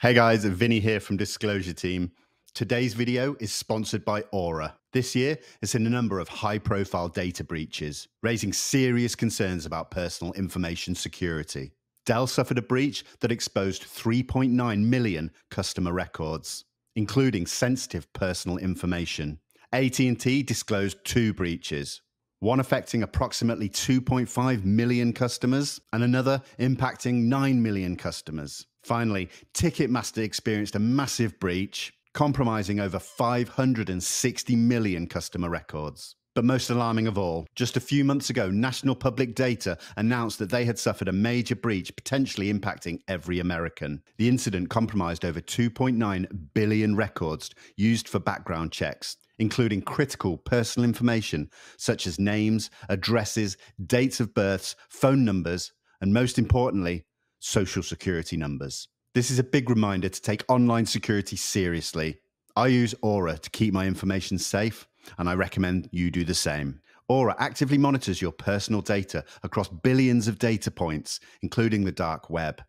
Hey guys, Vinny here from Disclosure Team. Today's video is sponsored by Aura. This year, it's in a number of high-profile data breaches, raising serious concerns about personal information security. Dell suffered a breach that exposed 3.9 million customer records, including sensitive personal information. AT&T disclosed 2 breaches, one affecting approximately 2.5 million customers and another impacting 9 million customers. Finally, Ticketmaster experienced a massive breach, compromising over 560 million customer records. But most alarming of all, just a few months ago, National Public Data announced that they had suffered a major breach, potentially impacting every American. The incident compromised over 2.9 billion records used for background checks, including critical personal information such as names, addresses, dates of births, phone numbers, and most importantly, social security numbers. This is a big reminder to take online security seriously. I use Aura to keep my information safe, and I recommend you do the same. Aura actively monitors your personal data across billions of data points, including the dark web.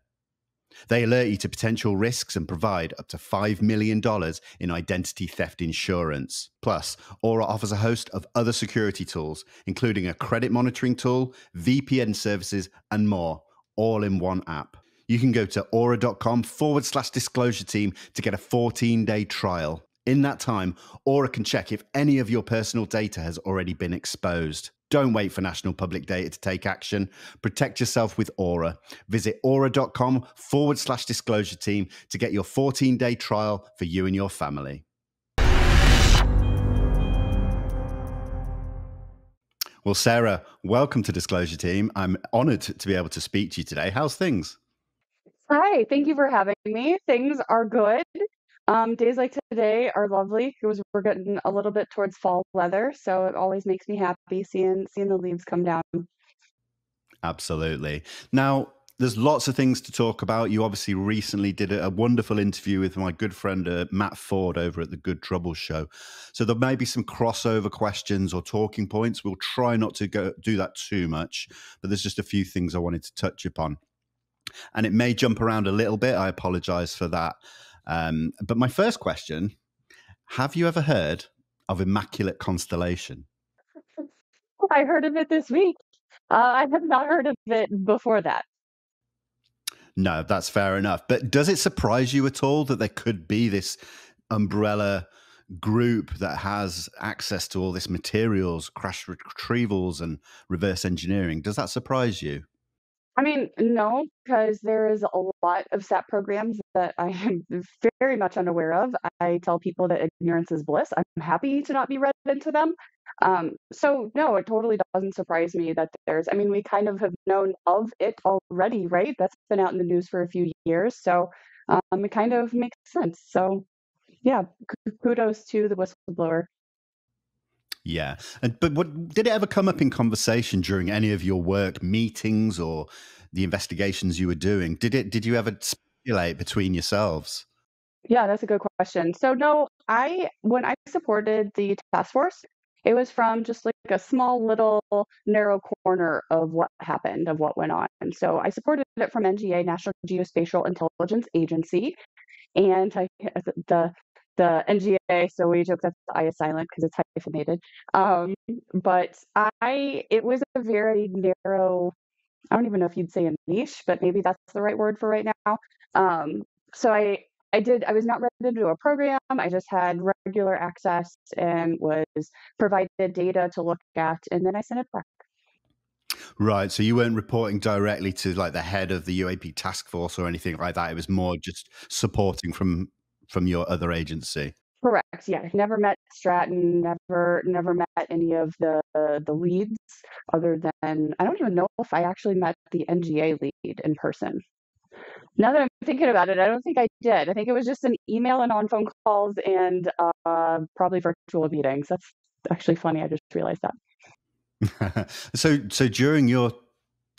They alert you to potential risks and provide up to $5 million in identity theft insurance. Plus, Aura offers a host of other security tools, including a credit monitoring tool, VPN services, and more, all in one app. You can go to aura.com/disclosure team to get a 14-day trial. In that time, Aura can check if any of your personal data has already been exposed. Don't wait for National Public Data to take action. Protect yourself with Aura. Visit aura.com/disclosure team to get your 14-day trial for you and your family. Well, Sarah, welcome to Disclosure Team. I'm honored to be able to speak to you today. How's things? Hi, thank you for having me. Things are good. Days like today are lovely because we're getting a little bit towards fall weather, so it always makes me happy seeing the leaves come down. Absolutely. Now, there's lots of things to talk about. You obviously recently did a wonderful interview with my good friend Matt Ford over at the Good Trouble Show. So there may be some crossover questions or talking points. We'll try not to do that too much, but there's just a few things I wanted to touch upon. And it may jump around a little bit. I apologize for that. But my first question, have you ever heard of Immaculate Constellation? I heard of it this week. I have not heard of it before that. No, that's fair enough. But does it surprise you at all that there could be this umbrella group that has access to all this materials, crash retrievals, and reverse engineering? Does that surprise you? I mean, no, because there is a lot of SAP programs that I am very much unaware of. I tell people that ignorance is bliss. I'm happy to not be read into them. So no, it totally doesn't surprise me that I mean, we kind of have known of it already, right? That's been out in the news for a few years. So it kind of makes sense. So yeah, kudos to the whistleblower. Yeah. But did it ever come up in conversation during any of your work meetings or the investigations you were doing? Did you ever speculate between yourselves? Yeah, that's a good question. So no, when I supported the task force, it was from just like a small little narrow corner of what happened, of what went on. And so I supported it from NGA, National Geospatial Intelligence Agency, and the NGA. So we joke that the I is silent because it's hyphenated. But it was a very narrow. I don't even know if you'd say a niche, but maybe that's the right word for right now. So I was not read into a program. I just had regular access and was provided data to look at, and then I sent it back. Right. So you weren't reporting directly to like the head of the UAP Task Force or anything like that. It was more just supporting from your other agency. Correct. Yeah. Never met Stratton. Never met any of the leads, other than I don't even know if I actually met the NGA lead in person. Now that I'm thinking about it, I don't think I did. I think it was just an email and on phone calls and probably virtual meetings. That's actually funny. I just realized that. So during your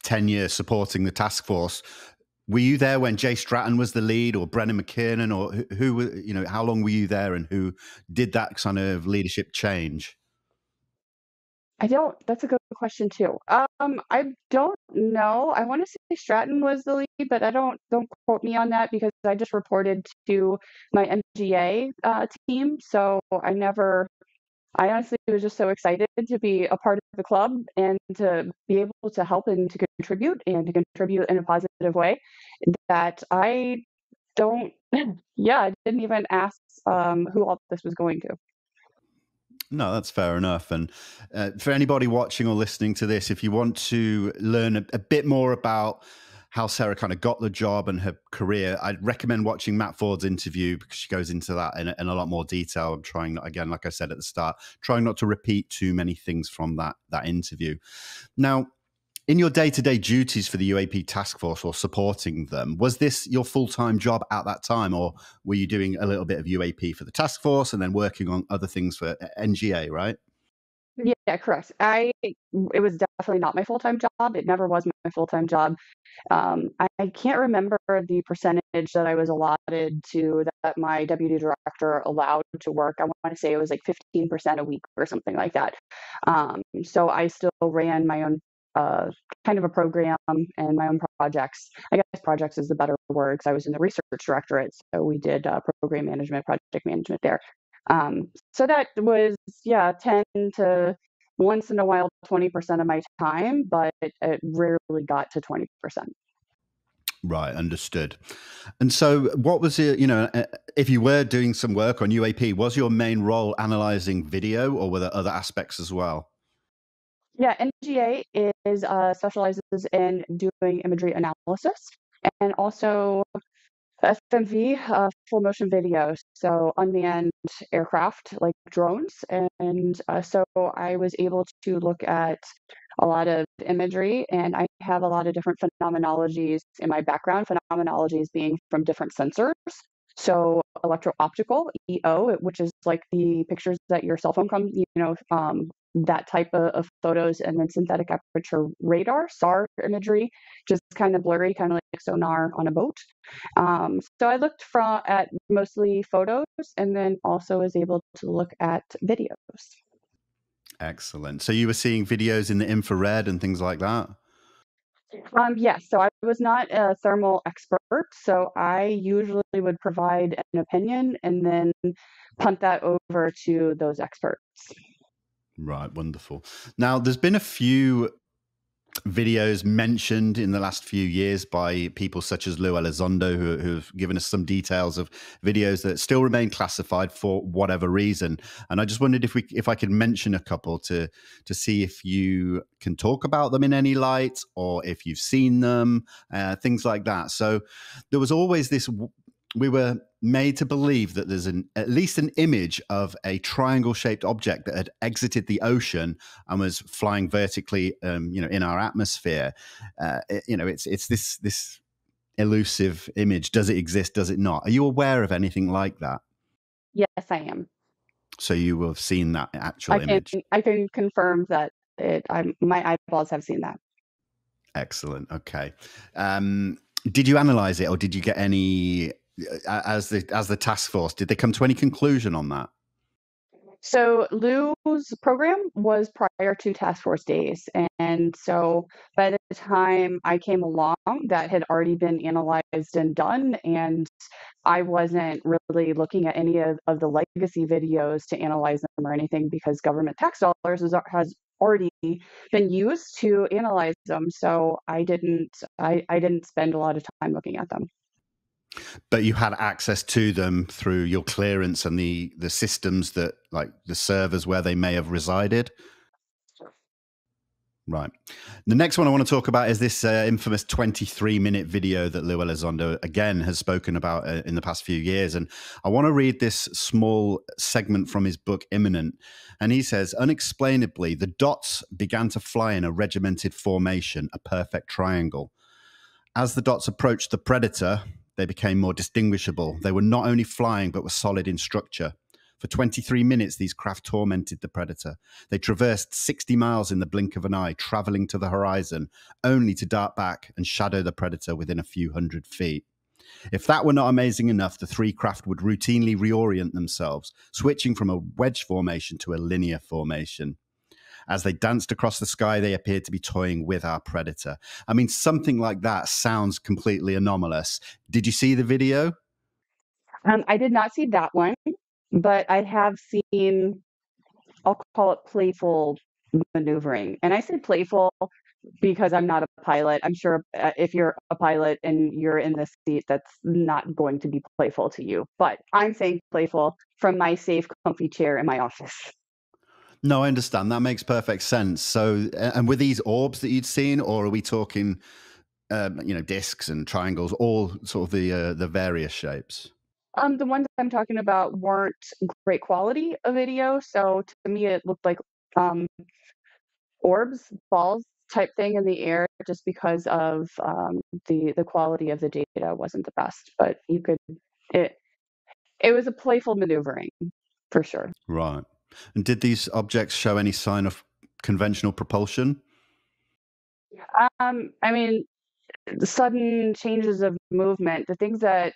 tenure supporting the task force, were you there when Jay Stratton was the lead, or Brennan McKiernan, or who how long were you there, and who did that kind of leadership change? That's a good question too. I don't know. I want to say Stratton was the lead, but don't quote me on that because I just reported to my MGA team. So I honestly was just so excited to be a part of the club and to be able to help and to contribute in a positive way that I don't, yeah, I didn't even ask who all this was going to. No, that's fair enough. And for anybody watching or listening to this, if you want to learn a bit more about how Sarah kind of got the job and her career, I'd recommend watching Matt Ford's interview because she goes into that in a lot more detail. I'm trying, again, like I said at the start, trying not to repeat too many things from that interview. Now, in your day-to-day duties for the UAP Task Force or supporting them, was this your full-time job at that time, or were you doing a little bit of UAP for the task force and then working on other things for NGA, right? Yeah, correct. It was definitely not my full-time job. It never was my full-time job. I can't remember the percentage that I was allotted to that my deputy director allowed to work. I want to say it was like 15% a week or something like that. So I still ran my own kind of a program and my own projects. I guess projects is the better word because I was in the research directorate. So we did program management, project management there. So that was, yeah, 10 to once in a while, 20% of my time, but it rarely got to 20%. Right, understood. And so what was it, if you were doing some work on UAP, was your main role analyzing video or were there other aspects as well? Yeah, NGA is specializes in doing imagery analysis and also FMV, full motion video, so unmanned aircraft like drones. And so I was able to look at a lot of imagery, and I have a lot of different phenomenologies in my background, phenomenologies being from different sensors. So electro-optical, EO, which is like the pictures that your cell phone comes, that type of photos, and then synthetic aperture radar, SAR imagery, just kind of blurry, kind of like sonar on a boat. So I looked at mostly photos and then also was able to look at videos. Excellent. So you were seeing videos in the infrared and things like that? Yes, so I was not a thermal expert, so I usually would provide an opinion and then punt that over to those experts. Right, wonderful. Now, there's been a few videos mentioned in the last few years by people such as Lou Elizondo, who've given us some details of videos that still remain classified for whatever reason. And I just wondered if I could mention a couple to see if you can talk about them in any light or if you've seen them, things like that. So there was always this. We were made to believe that there's at least an image of a triangle-shaped object that had exited the ocean and was flying vertically, in our atmosphere. It's this elusive image. Does it exist? Does it not? Are you aware of anything like that? Yes, I am. So you will have seen that actual image. I can confirm that my eyeballs have seen that. Excellent. Okay. Did you analyze it, or did you get any? As the task force, did they come to any conclusion on that? So Lou's program was prior to task force days. And so by the time I came along, that had already been analyzed and done. And I wasn't really looking at any of the legacy videos to analyze them or anything because government tax dollars has already been used to analyze them. So I didn't spend a lot of time looking at them. But you had access to them through your clearance and the systems that, like the servers where they may have resided? Right. The next one I want to talk about is this infamous 23-minute video that Lou Elizondo, again, has spoken about in the past few years. And I want to read this small segment from his book, Imminent. And he says, unexplainably, the dots began to fly in a regimented formation, a perfect triangle. As the dots approached the predator, they became more distinguishable. They were not only flying, but were solid in structure. For 23 minutes, these craft tormented the predator. They traversed 60 miles in the blink of an eye, traveling to the horizon, only to dart back and shadow the predator within a few hundred feet. If that were not amazing enough, the three craft would routinely reorient themselves, switching from a wedge formation to a linear formation. As they danced across the sky, they appeared to be toying with our predator. I mean, something like that sounds completely anomalous. Did you see the video? I did not see that one, but I have seen, I'll call it playful maneuvering. And I say playful because I'm not a pilot. I'm sure if you're a pilot and you're in this seat, that's not going to be playful to you. But I'm saying playful from my safe, comfy chair in my office. No, I understand. That makes perfect sense. So, and were these orbs that you'd seen, or are we talking, discs and triangles, all sort of the various shapes? The ones I'm talking about weren't great quality of video, so to me it looked like um, orbs, balls type thing in the air, just because of the quality of the data wasn't the best. But it it was a playful maneuvering for sure. Right. And did these objects show any sign of conventional propulsion? I mean, the sudden changes of movement, the things that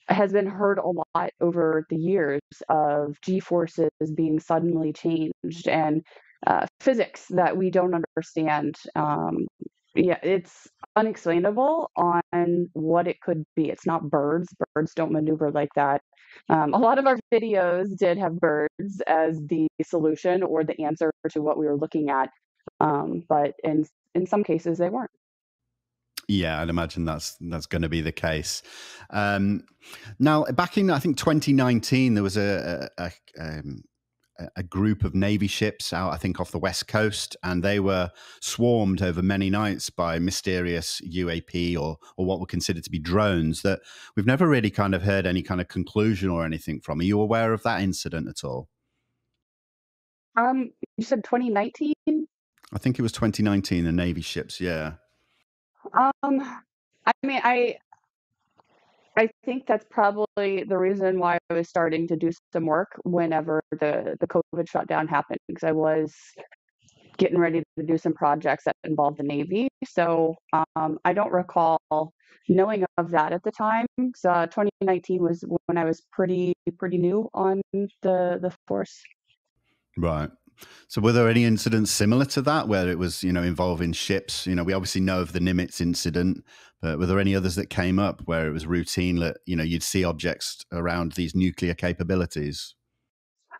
has been heard a lot over the years of G forces being suddenly changed and physics that we don't understand. Yeah, it's unexplainable on what it could be. It's not birds. Birds don't maneuver like that. A lot of our videos did have birds as the solution or the answer to what we were looking at, but in some cases they weren't. Yeah, I'd imagine that's going to be the case. Um, Now, back in I think 2019, there was a group of Navy ships out, I think, off the West Coast, and they were swarmed over many nights by mysterious UAP or what were considered to be drones that we've never really kind of heard any kind of conclusion or anything from. Are you aware of that incident at all? You said 2019? I think it was 2019, the Navy ships, yeah. I mean, I think that's probably the reason why I was starting to do some work whenever the COVID shutdown happened, because I was getting ready to do some projects that involved the Navy. So I don't recall knowing of that at the time. So 2019 was when I was pretty new on the force. Right. So were there any incidents similar to that where it was, involving ships? We obviously know of the Nimitz incident, but were there any others that came up where it was routine that, you'd see objects around these nuclear capabilities?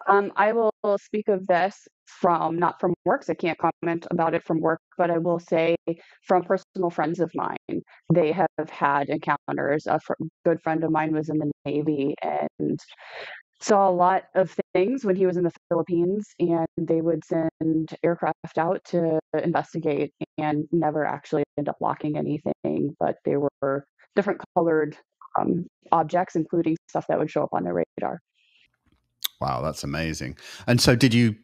I will speak of this from not from work, so I can't comment about it from work, but I will say from personal friends of mine, they have had encounters. Good friend of mine was in the Navy and saw a lot of things when he was in the Philippines, and they would send aircraft out to investigate and never actually end up locking anything, but they were different colored objects, including stuff that would show up on their radar. Wow, that's amazing. And so did you,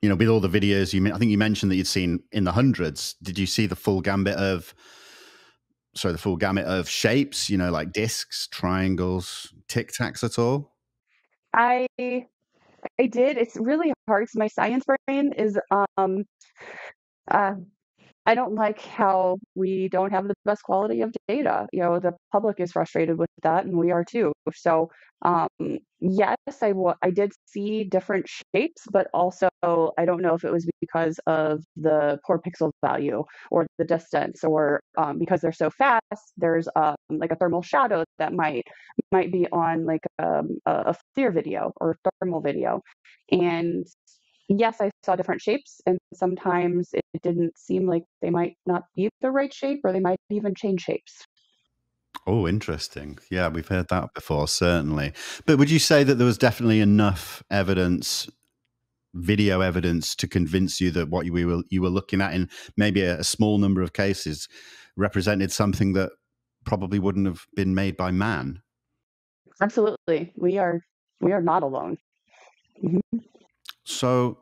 with all the videos I think you mentioned that you'd seen in the hundreds, did you see the full gamut of shapes, like discs, triangles, tic tacs at all? I I did. It's really hard 'cause my science brain is uh I don't like how we don't have the best quality of data. The public is frustrated with that, and we are too. So, um, yes, I did see different shapes, but also I don't know if it was because of the poor pixel value or the distance, or because they're so fast. There's like a thermal shadow that might be on like a FLIR video or thermal video, and yes, I saw different shapes, and sometimes it didn't seem like they might not be the right shape, or they might even change shapes. Oh, interesting. Yeah, we've heard that before, certainly. But would you say that there was definitely enough evidence, video evidence, to convince you that what you were looking at in maybe a small number of cases represented something that probably wouldn't have been made by man? Absolutely, we are not alone. Mhm. So,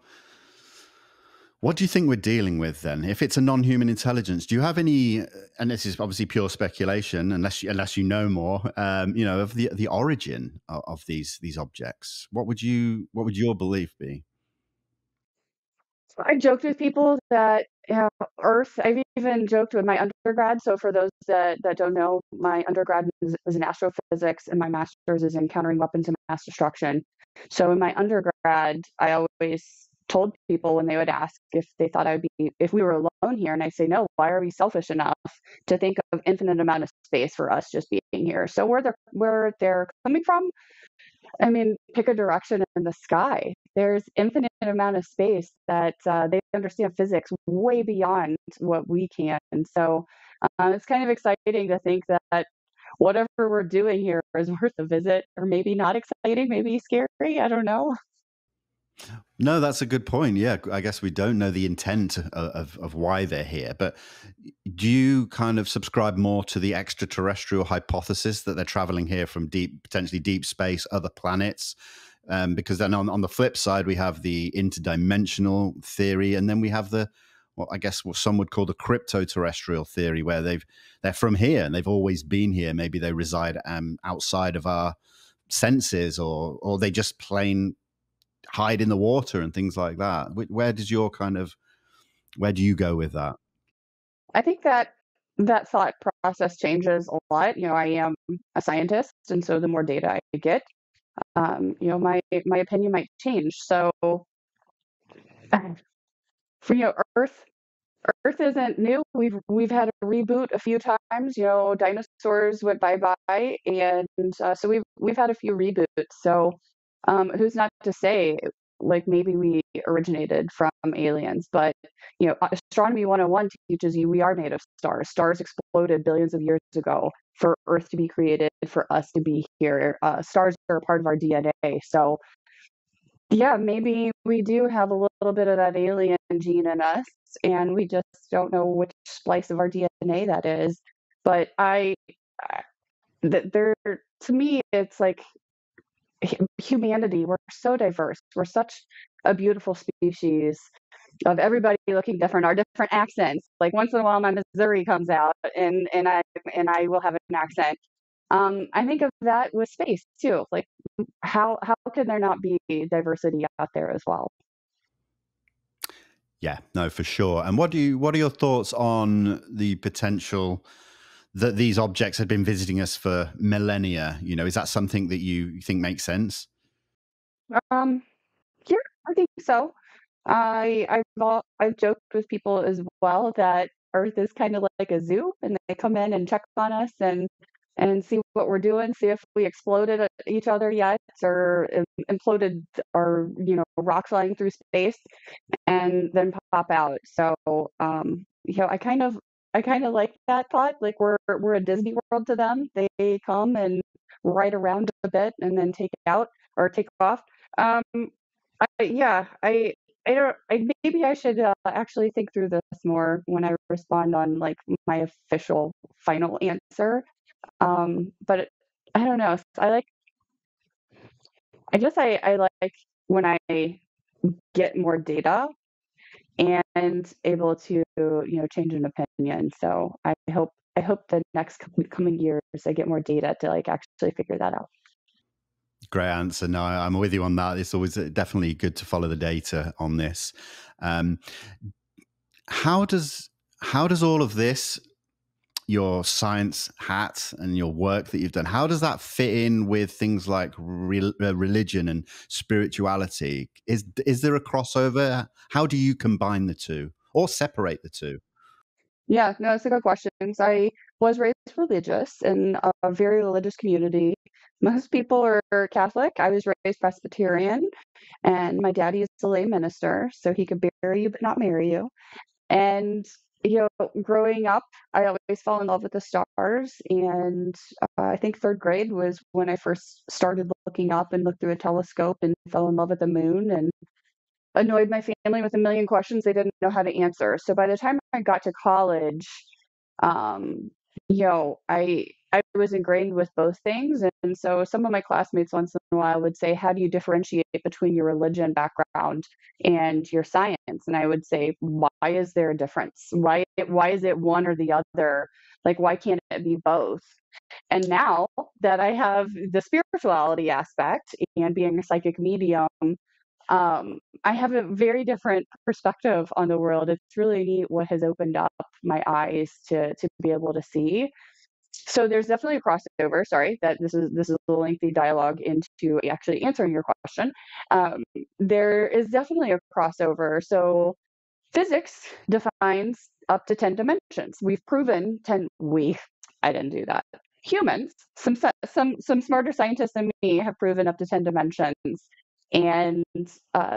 what do you think we're dealing with then? If it's a non-human intelligence, do you have any? And this is obviously pure speculation, unless you know more, of the origin of these objects. What would your belief be? I joked with people that, Earth. I've even joked with my undergrad. So for those that don't know, my undergrad is in astrophysics, and my master's is in countering weapons of mass destruction. So in my undergrad, I always told people when they would ask if they thought if we were alone here, and I say, no, why are we selfish enough to think of infinite amount of space for us just being here? So where they're coming from, I mean, pick a direction in the sky. There's infinite amount of space that they understand physics way beyond what we can. And so it's kind of exciting to think that whatever we're doing here is worth a visit, or maybe not exciting, maybe scary. I don't know. No, that's a good point. Yeah, I guess we don't know the intent of why they're here, but do you kind of subscribe more to the extraterrestrial hypothesis that they're traveling here from potentially deep space, other planets? Because then on the flip side, we have the interdimensional theory, and then we have I guess what some would call the crypto-terrestrial theory, where they're from here and they've always been here. Maybe they reside outside of our senses, or they just plain hide in the water and things like that. Where do you go with that? I think that thought process changes a lot. I am a scientist, and so the more data I get, my opinion might change. So, for Earth isn't new. We've had a reboot a few times. Dinosaurs went bye-bye, and so we've had a few reboots. So, who's not to say, like, maybe we originated from aliens? But astronomy 101 teaches you we are made of stars. Stars exploded billions of years ago for Earth to be created, for us to be here. Stars are a part of our DNA. So yeah, maybe we do have a little bit of that alien gene in us, and we just don't know which splice of our DNA that is. But there, to me, it's like humanity. We're so diverse. We're such a beautiful species of everybody looking different, our different accents. Like once in a while, my Missouri comes out, and I will have an accent. I think of that with space too. Like how can there not be diversity out there as well? Yeah, no, for sure. And what are your thoughts on the potential that these objects had been visiting us for millennia? Is that something that you think makes sense? Um, yeah, I think so. I've joked with people as well that Earth is kind of like a zoo, and they come in and check on us and see what we're doing, see if we exploded at each other yet, or imploded, or rock flying through space, and then pop out. So I kind of like that thought. Like we're a Disney World to them. They come and ride around a bit and then take out or take off. Um, yeah, I don't. Maybe I should actually think through this more when I respond on like my official final answer. But I don't know. I guess I like when I get more data and able to change an opinion. So I hope the next coming years I get more data to like actually figure that out. Great answer. No, I'm with you on that. It's always definitely good to follow the data on this. Um, how does all of this, your science hat and your work that you've done, how does that fit in with things like religion and spirituality? Is there a crossover? How do you combine the two or separate the two? Yeah, no, it's a good question. I was raised religious in a very religious community. Most people are Catholic. I was raised Presbyterian, and my daddy is a lay minister, so he could bury you but not marry you. And growing up, I always fell in love with the stars. And I think third grade was when I first started looking up and looked through a telescope and fell in love with the moon and annoyed my family with a million questions they didn't know how to answer. So by the time I got to college, um, I was ingrained with both things, and so some of my classmates once in a while would say, "How do you differentiate between your religion background and your science?" And I would say, "Why is there a difference? Why is it one or the other? Like, why can't it be both?" And now that I have the spirituality aspect and being a psychic medium, I have a very different perspective on the world. It's really neat what has opened up my eyes to be able to see. So there's definitely a crossover. Sorry, that this is a lengthy dialogue into actually answering your question. There is definitely a crossover. So physics defines up to 10 dimensions. We've proven 10. I didn't do that. Humans, some smarter scientists than me have proven up to 10 dimensions. And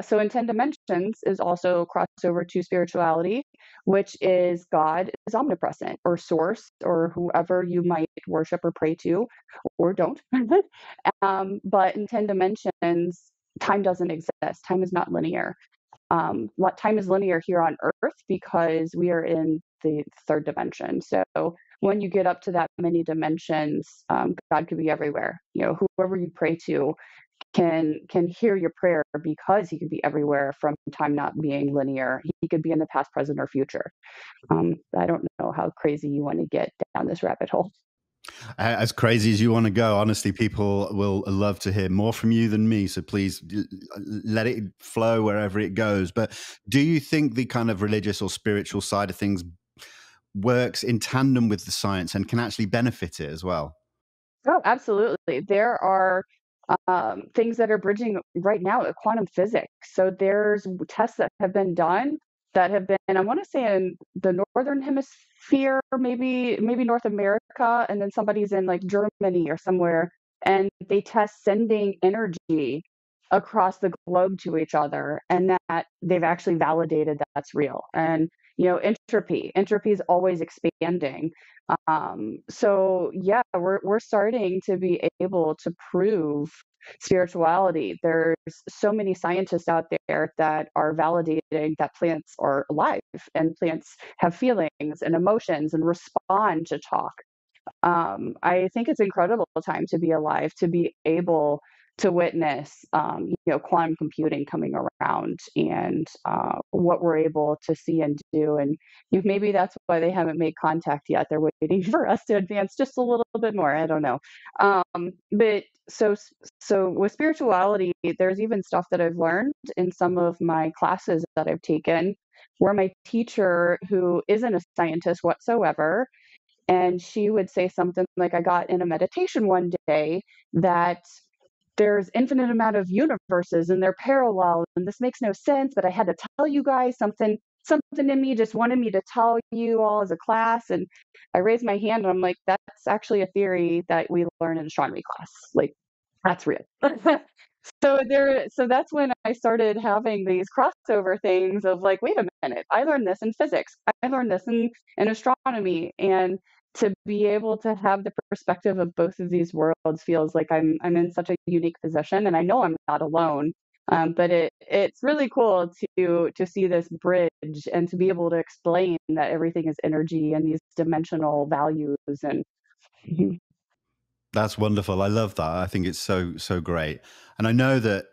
so in 10 dimensions is also crossover to spirituality, which is God is omnipresent, or source, or whoever you might worship or pray to, or don't. But in 10 dimensions, time doesn't exist. Time is not linear. What time is linear here on Earth because we are in the third dimension. So when you get up to that many dimensions, God could be everywhere. You know, whoever you pray to can hear your prayer because he could be everywhere from time not being linear. He could be in the past, present, or future. I don't know how crazy you want to get down this rabbit hole. As crazy as you want to go, honestly, people will love to hear more from you than me. So please let it flow wherever it goes. But do you think the kind of religious or spiritual side of things works in tandem with the science and can actually benefit it as well? Oh, absolutely. There are things that are bridging right now at quantum physics. So there's tests that have been done that have been, I want to say, in the northern hemisphere, maybe North America, and then somebody's in like Germany or somewhere, and they test sending energy across the globe to each other, and that they've actually validated that that's real. And entropy is always expanding. So yeah, we're starting to be able to prove spirituality. There's so many scientists out there that are validating that plants are alive and plants have feelings and emotions and respond to talk. I think it's incredible time to be alive, to be able to witness, quantum computing coming around and what we're able to see and do. And maybe that's why they haven't made contact yet. They're waiting for us to advance just a little bit more. I don't know. But so with spirituality, there's even stuff that I've learned in some of my classes that I've taken, where my teacher, who isn't a scientist whatsoever, and she would say something like, I got in a meditation one day that there's infinite amount of universes and they're parallel and this makes no sense, but I had to tell you guys something in me just wanted me to tell you all as a class. And I raised my hand and I'm like, that's actually a theory that we learn in astronomy class. Like, that's real. So that's when I started having these crossover things of like, wait a minute, I learned this in physics. I learned this in astronomy. And to be able to have the perspective of both of these worlds feels like I'm in such a unique position, and I know I'm not alone. But it's really cool to see this bridge and to be able to explain that everything is energy and these dimensional values and That's wonderful. I love that. I think it's so great. And I know that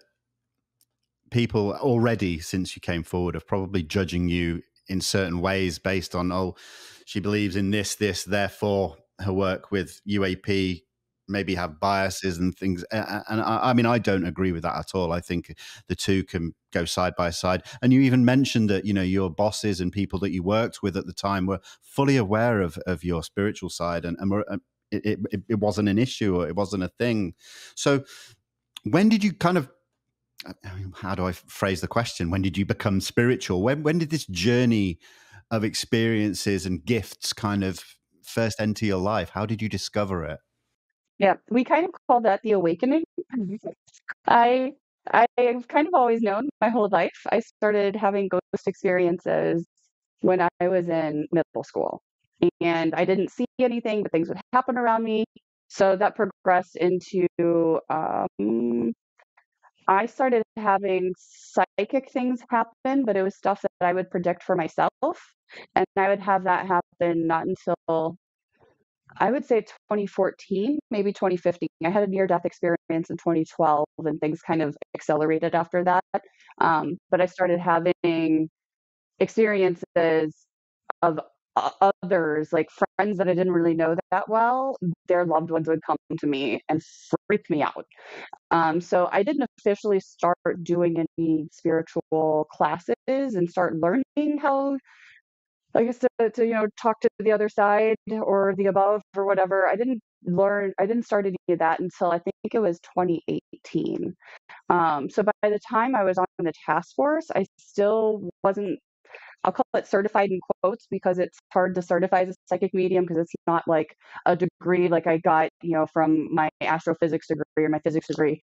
people already, since you came forward, are probably judging you in certain ways based on, oh, she believes in this, therefore her work with UAP maybe have biases and things. And I mean, I don't agree with that at all. I think the two can go side by side. And you even mentioned that, your bosses and people that you worked with at the time were fully aware of your spiritual side and were, it wasn't an issue or it wasn't a thing. So when did you kind of, how do I phrase the question? When did you become spiritual? When did this journey of experiences and gifts kind of first enter your life? How did you discover it? yeah, we kind of call that the awakening. I I've kind of always known my whole life. I started having ghost experiences when I was in middle school, and I didn't see anything, but things would happen around me. So that progressed into I started having psychic things happen, but it was stuff that I would predict for myself, and I would have that happen not until I would say 2014, maybe 2015. I had a near-death experience in 2012, and things kind of accelerated after that. But I started having experiences of others, like friends that I didn't really know that well. Their loved ones would come to me and freak me out. So I didn't officially start doing any spiritual classes and start learning how I guess to talk to the other side or the above or whatever. I didn't start any of that until I think it was 2018. So by the time I was on the task force, I still wasn't, I'll call it certified in quotes because it's hard to certify as a psychic medium because it's not like a degree like I got, from my astrophysics degree or my physics degree.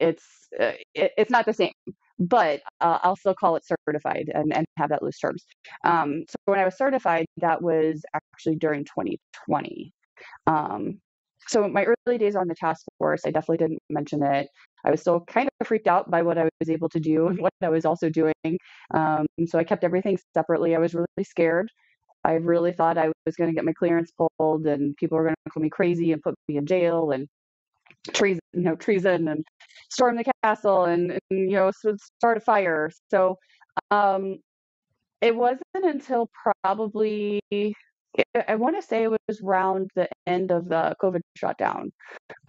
It's not the same, but I'll still call it certified and have that loose terms. So when I was certified, that was actually during 2020. Um, so my early days on the task force, I definitely didn't mention it. I was still kind of freaked out by what I was able to do and what I was also doing. So I kept everything separately. I was really scared. I really thought I was going to get my clearance pulled and people were going to call me crazy and put me in jail and treason and storm the castle and start a fire. So um, it wasn't until probably I want to say it was around the end of the COVID shutdown.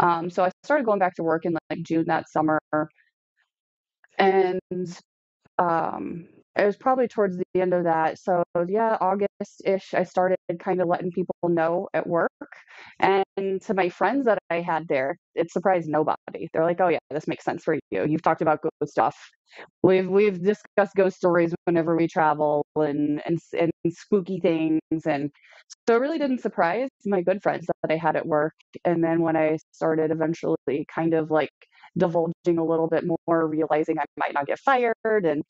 So I started going back to work in like June that summer, and um, it was probably towards the end of that. So yeah, August-ish, I started kind of letting people know at work. And to my friends that I had there, it surprised nobody. They're like, "Oh yeah, this makes sense for you. You've talked about ghost stuff. We've discussed ghost stories whenever we travel and spooky things." And so it really didn't surprise my good friends that I had at work. And then when I started eventually kind of like divulging a little bit more, realizing I might not get fired, and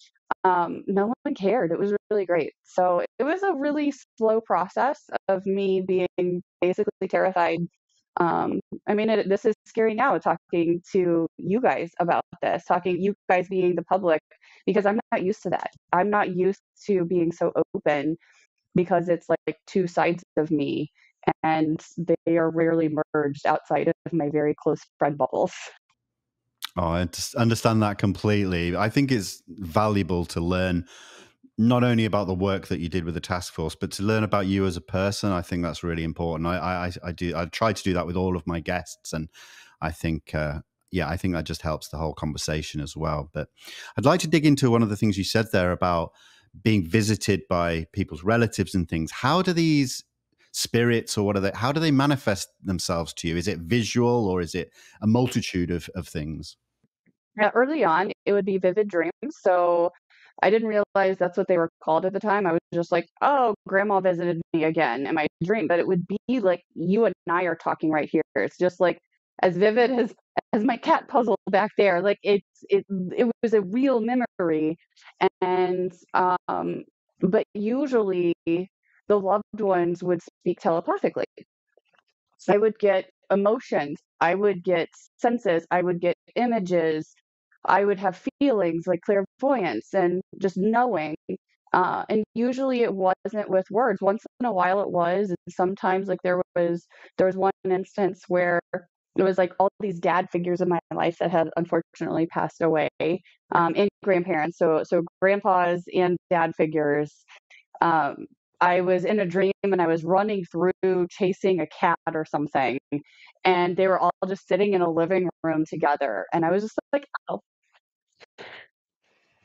no one cared. It was really great. So it was a really slow process of me being basically terrified. I mean, this is scary now talking to you guys about this, talking you guys being the public, because I'm not used to that. I'm not used to being so open because it's like two sides of me, and they are rarely merged outside of my very close friend bubbles. Oh, I just understand that completely. I think it's valuable to learn not only about the work that you did with the task force, but to learn about you as a person. I think that's really important. I try to do that with all of my guests, and I think I think that just helps the whole conversation as well. But I'd like to dig into one of the things you said there about being visited by people's relatives and things. How do these spirits, or what are they? How do they manifest themselves to you? Is it visual, or is it a multitude of things? Yeah, early on, it would be vivid dreams. So I didn't realize that's what they were called at the time. I was just like, oh, grandma visited me again in my dream. But it would be like you and I are talking right here. It's just like as vivid as my cat puzzle back there. Like it was a real memory. And but usually the loved ones would speak telepathically. I would get emotions, I would get senses, I would get images, I would have feelings like clairvoyance and just knowing. And usually it wasn't with words. Once in a while it was. And sometimes like there was one instance where it was like all these dad figures in my life that had unfortunately passed away, and grandparents. So grandpas and dad figures. um, I was in a dream and I was running through chasing a cat or something, and they were all just sitting in a living room together. And I was just like, oh,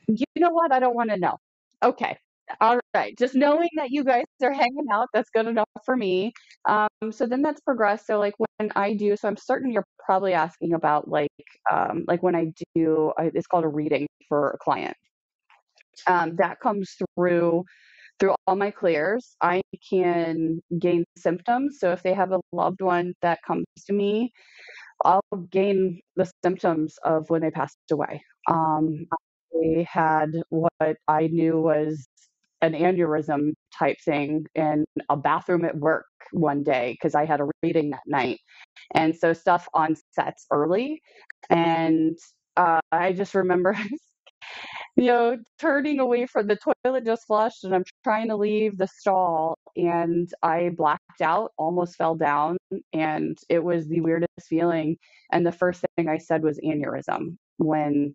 you know what? I don't want to know. Okay. All right. Just knowing that you guys are hanging out, that's good enough for me. So then that's progressed. So like when I do, so I'm certain you're probably asking about like when I do, it's called a reading for a client. That comes through all my clears. I can gain symptoms. So if they have a loved one that comes to me, I'll gain the symptoms of when they passed away. I had what I knew was an aneurysm type thing in a bathroom at work one day because I had a reading that night. And so stuff on sets early. And I just remember turning away from the toilet just flushed, and I'm trying to leave the stall, and I blacked out, almost fell down, and it was the weirdest feeling. And the first thing I said was aneurysm when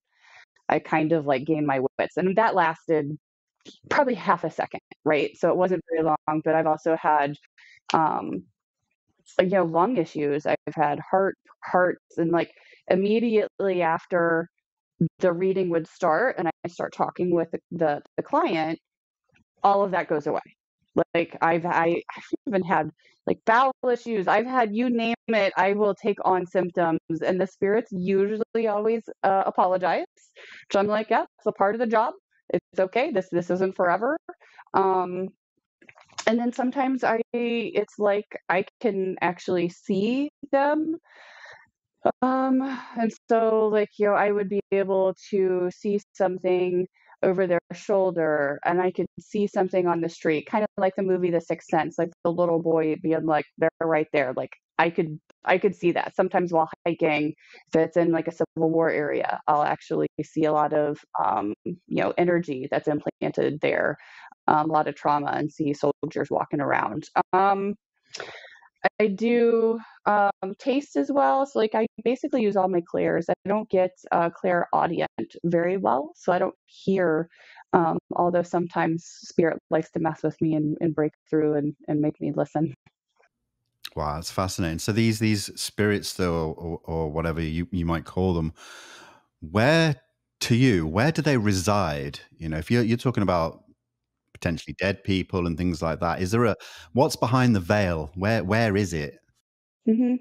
I kind of like gained my wits. And that lasted probably half a second, right? So it wasn't very long, but I've also had um lung issues. I've had hearts, and like immediately after the reading would start and I start talking with the client, all of that goes away. Like I've even had like bowel issues. I've had, you name it, I will take on symptoms, and the spirits usually always apologize. So I'm like, yeah, it's a part of the job. It's okay. This isn't forever. Um, and then sometimes it's like I can actually see them. And so like, I would be able to see something over their shoulder, and I could see something on the street, kind of like the movie The Sixth Sense, like the little boy being like, they're right there. Like I could see that. Sometimes while hiking, if it's in like a Civil War area, I'll actually see a lot of energy that's implanted there, a lot of trauma, and see soldiers walking around. I do taste as well. So like I basically use all my clairs. I don't get clairaudient very well, so I don't hear. Although sometimes spirit likes to mess with me and break through and make me listen. Wow, that's fascinating. So these spirits, though, or whatever you might call them, where where do they reside? You know, if you're talking about potentially dead people and things like that, is there a what's behind the veil? Where is it? hmm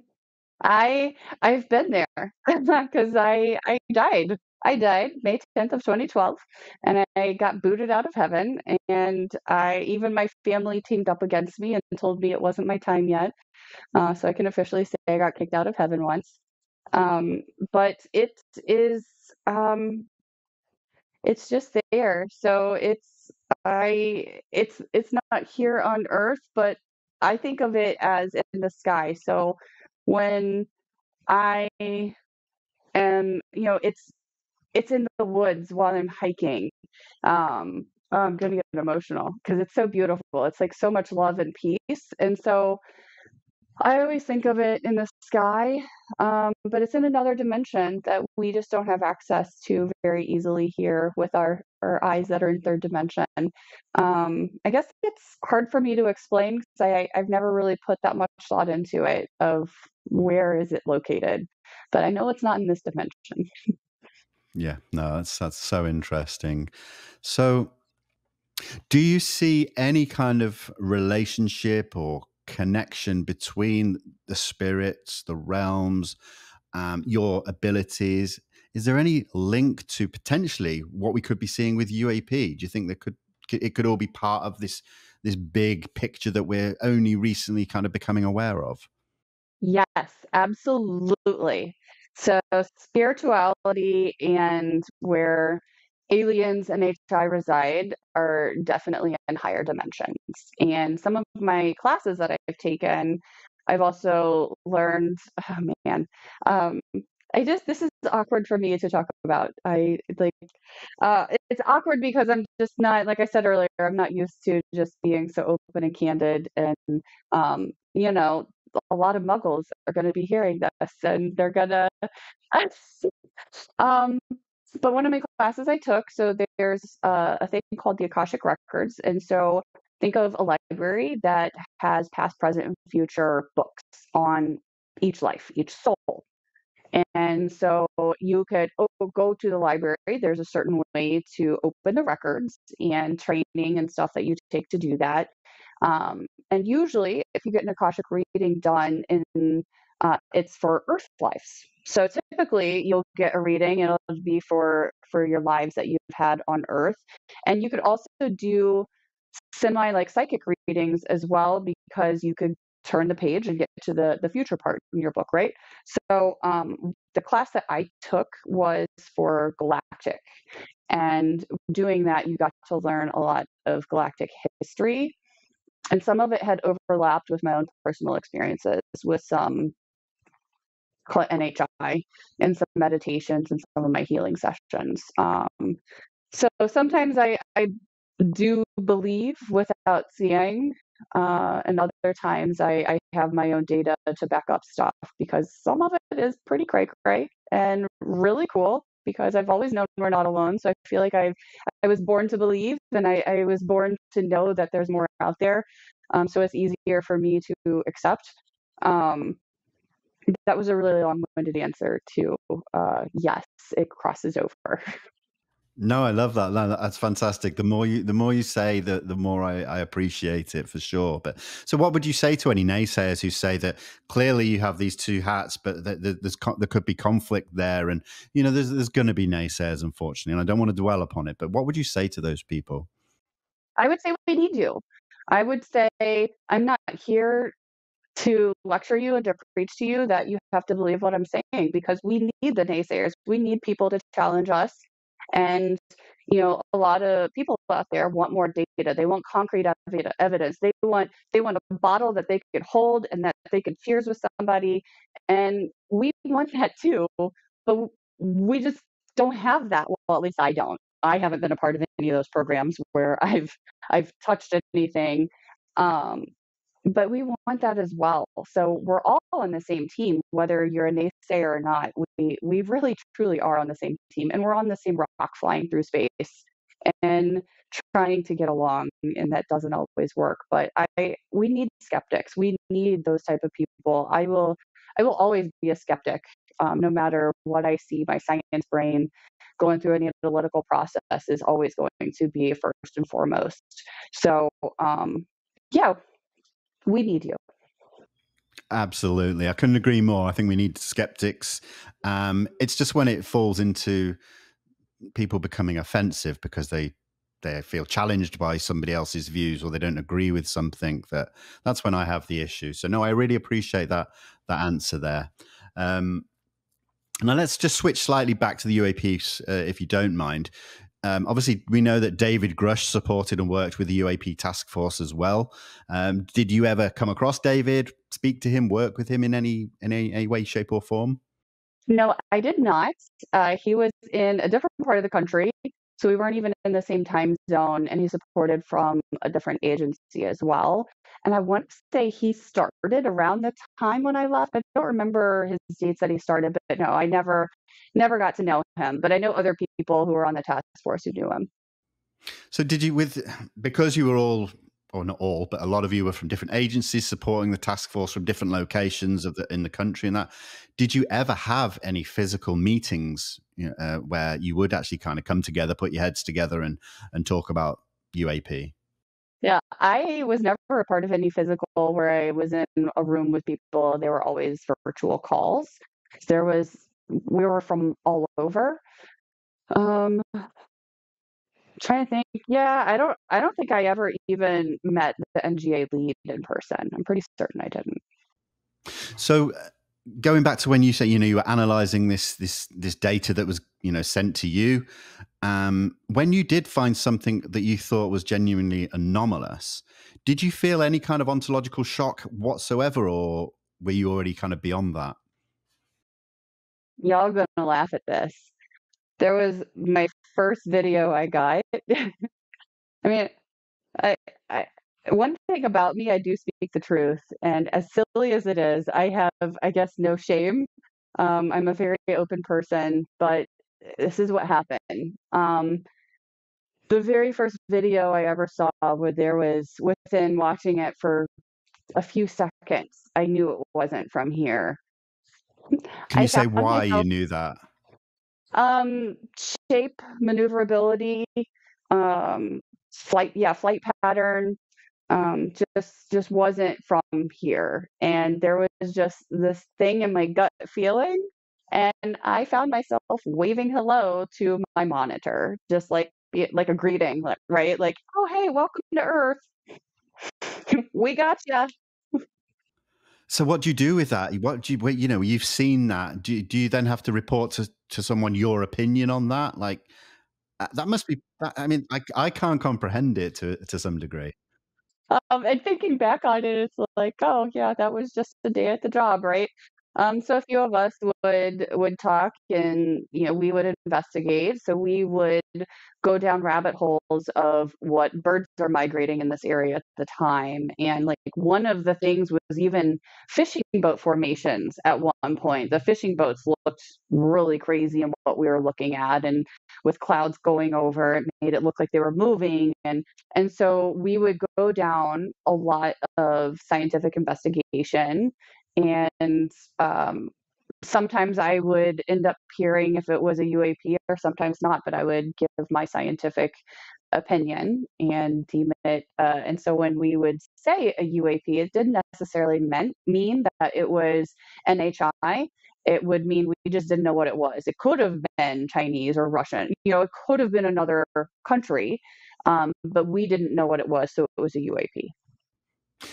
I I've been there because I died. I died May 10th of 2012, and I got booted out of heaven. And I even my family teamed up against me and told me it wasn't my time yet. So I can officially say I got kicked out of heaven once. Um, but is um, it's just there. So it's not here on Earth, but I think of it as in the sky. So when I am, it's in the woods while I'm hiking. I'm gonna get emotional because it's so beautiful. It's like so much love and peace, and so I always think of it in the sky, but it's in another dimension that we just don't have access to very easily here with our eyes that are in third dimension. I guess it's hard for me to explain because I've never really put that much thought into it of where is it located, but I know it's not in this dimension. Yeah, no, that's so interesting. So do you see any kind of relationship or connection between the spirits, the realms, your abilities? Is there any link to potentially what we could be seeing with UAP? Do you think it could all be part of this big picture that we're only recently kind of becoming aware of? Yes, absolutely. So spirituality and where aliens and HI reside are definitely in higher dimensions. And some of my classes that I've taken, I've also learned, oh man, um, this is awkward for me to talk about. It's awkward because I'm just not, like I said earlier, I'm not used to just being so open and candid and, um, you know, a lot of muggles are going to be hearing this and they're going to um but one of my classes I took, so there's a thing called the Akashic Records, and so think of a library that has past, present, and future books on each life, each soul. And so you could go to the library. There's a certain way to open the records and training and stuff that you take to do that. And usually, if you get an Akashic reading done it's for Earth lives. So typically, you'll get a reading, and it'll be for your lives that you've had on Earth. And you could also do semi like psychic readings as well because you could turn the page and get to the future part in your book, right? So the class that I took was for galactic, and doing that, you got to learn a lot of galactic history, and some of it had overlapped with my own personal experiences with some NHI and some meditations and some of my healing sessions. So sometimes I do believe without seeing, and other times I have my own data to back up stuff because some of it is pretty cray cray and really cool because I've always known we're not alone. So I feel like I was born to believe, and I was born to know that there's more out there. So it's easier for me to accept. Um, that was a really long-winded answer to yes, it crosses over. No, I love that. No, that's fantastic. The more you say, the more I appreciate it for sure. But so, what would you say to any naysayers who say that clearly you have these two hats, but there could be conflict there, and there's going to be naysayers, unfortunately, and I don't want to dwell upon it. But what would you say to those people? I would say we need you. I would say I'm not here to lecture you and to preach to you that you have to believe what I'm saying because we need the naysayers. We need people to challenge us. And, a lot of people out there want more data. They want concrete evidence. They want a bottle that they could hold and that they could cheers with somebody. And we want that too, but we just don't have that. Well, at least I don't. I haven't been a part of any of those programs where I've touched anything. Um, but we want that as well. So we're all on the same team, whether you're a naysayer or not. We really truly are on the same team, and we're on the same rock flying through space and trying to get along, and that doesn't always work. But I we need skeptics. We need those type of people. I will always be a skeptic, no matter what I see. My science brain going through any analytical process is always going to be first and foremost. So yeah, we need you. Absolutely, I couldn't agree more. I think we need skeptics. It's just when it falls into people becoming offensive because they feel challenged by somebody else's views or they don't agree with something, that's when I have the issue. So no, I really appreciate that answer there. Now let's just switch slightly back to the UAPs, if you don't mind. Obviously, we know that David Grush supported and worked with the UAP Task Force as well. Did you ever come across David, speak to him, work with him in any way, shape, or form? No, I did not. He was in a different part of the country, so we weren't even in the same time zone, and he supported from a different agency as well. And I want to say he started around the time when I left. I don't remember his dates that he started, but no, I never got to know him. But I know other people who were on the task force who knew him. So did you because you were all, or not all, but a lot of you were from different agencies supporting the task force from different locations in the country and that, did you ever have any physical meetings, where you would actually kind of come together, put your heads together and talk about UAP? Yeah, I was never a part of any physical where I was in a room with people. They were always virtual calls. We were from all over. Um, Trying to think. Yeah, I don't think I ever even met the NGA lead in person. I'm pretty certain I didn't. So going back to when you say, you were analyzing this data that was, sent to you, when you did find something that you thought was genuinely anomalous, did you feel any kind of ontological shock whatsoever, or were you already kind of beyond that? Y'all gonna laugh at this. There was my first video I got. I mean, I, I one thing about me, I do speak the truth, and as silly as it is, I have, I guess, no shame. I'm a very open person, but this is what happened. The very first video I ever saw, where there was within watching it for a few seconds, I knew it wasn't from here. Can I you say found why you myself knew that? um, shape, maneuverability, um, flight pattern, just wasn't from here. And there was just this thing in my gut feeling, and I found myself waving hello to my monitor, just like a greeting, like, right? Like, oh hey, welcome to Earth. We got you. So what do you do with that? What do you, you've seen that. Do you then have to report to someone your opinion on that? Like, that must be, I mean, I can't comprehend it to some degree. And thinking back on it, it's like, oh yeah, that was just a day at the job, right? So a few of us would talk, and we would investigate. So we would go down rabbit holes of what birds are migrating in this area at the time, and like one of the things was even fishing boat formations. At one point, the fishing boats looked really crazy in what we were looking at, and with clouds going over, it made it look like they were moving, and so we would go down a lot of scientific investigation and sometimes I would end up hearing if it was a UAP or sometimes not, but I would give my scientific opinion and deem it. And so when we would say a UAP, it didn't necessarily mean that it was NHI. It would mean we just didn't know what it was. It could have been Chinese or Russian. It could have been another country, but we didn't know what it was, so it was a UAP.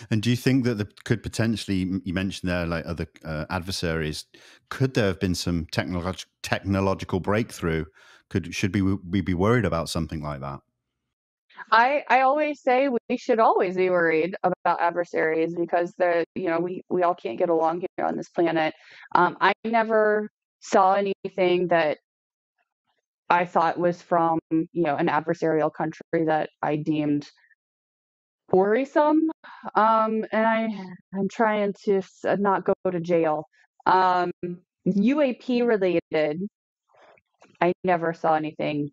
And do you think that there could potentially, you mentioned there, like other adversaries, could there have been some technological breakthrough? Should we be worried about something like that? I always say we should always be worried about adversaries because we all can't get along here on this planet. I never saw anything that I thought was from an adversarial country that I deemed worrisome. I'm trying to not go to jail. Um, UAP related, I never saw anything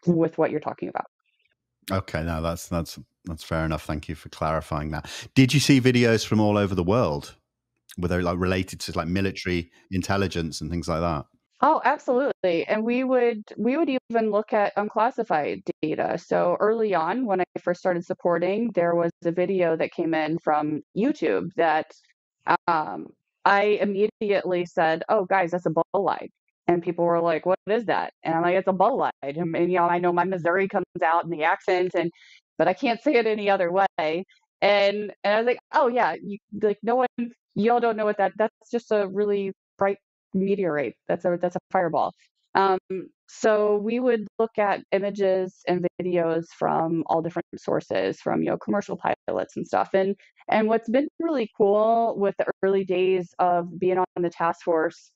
with what you're talking about. Okay, no, that's fair enough. Thank you for clarifying that. Did you see videos from all over the world? Were they like related to like military intelligence and things like that? Oh, absolutely. And we would even look at unclassified data. So early on, when I first started supporting, there was a video that came in from YouTube that um, I immediately said, "Oh, guys, that's a bolide." And people were like, "What is that?" And I'm like, "It's a bolide." And I know my Missouri comes out in the accent, but I can't say it any other way. And I was like, "Oh yeah, like no one, y'all don't know what that's just a really bright meteorite. That's a fireball." Um, so we would look at images and videos from all different sources, from commercial pilots and stuff. And what's been really cool with the early days of being on the task force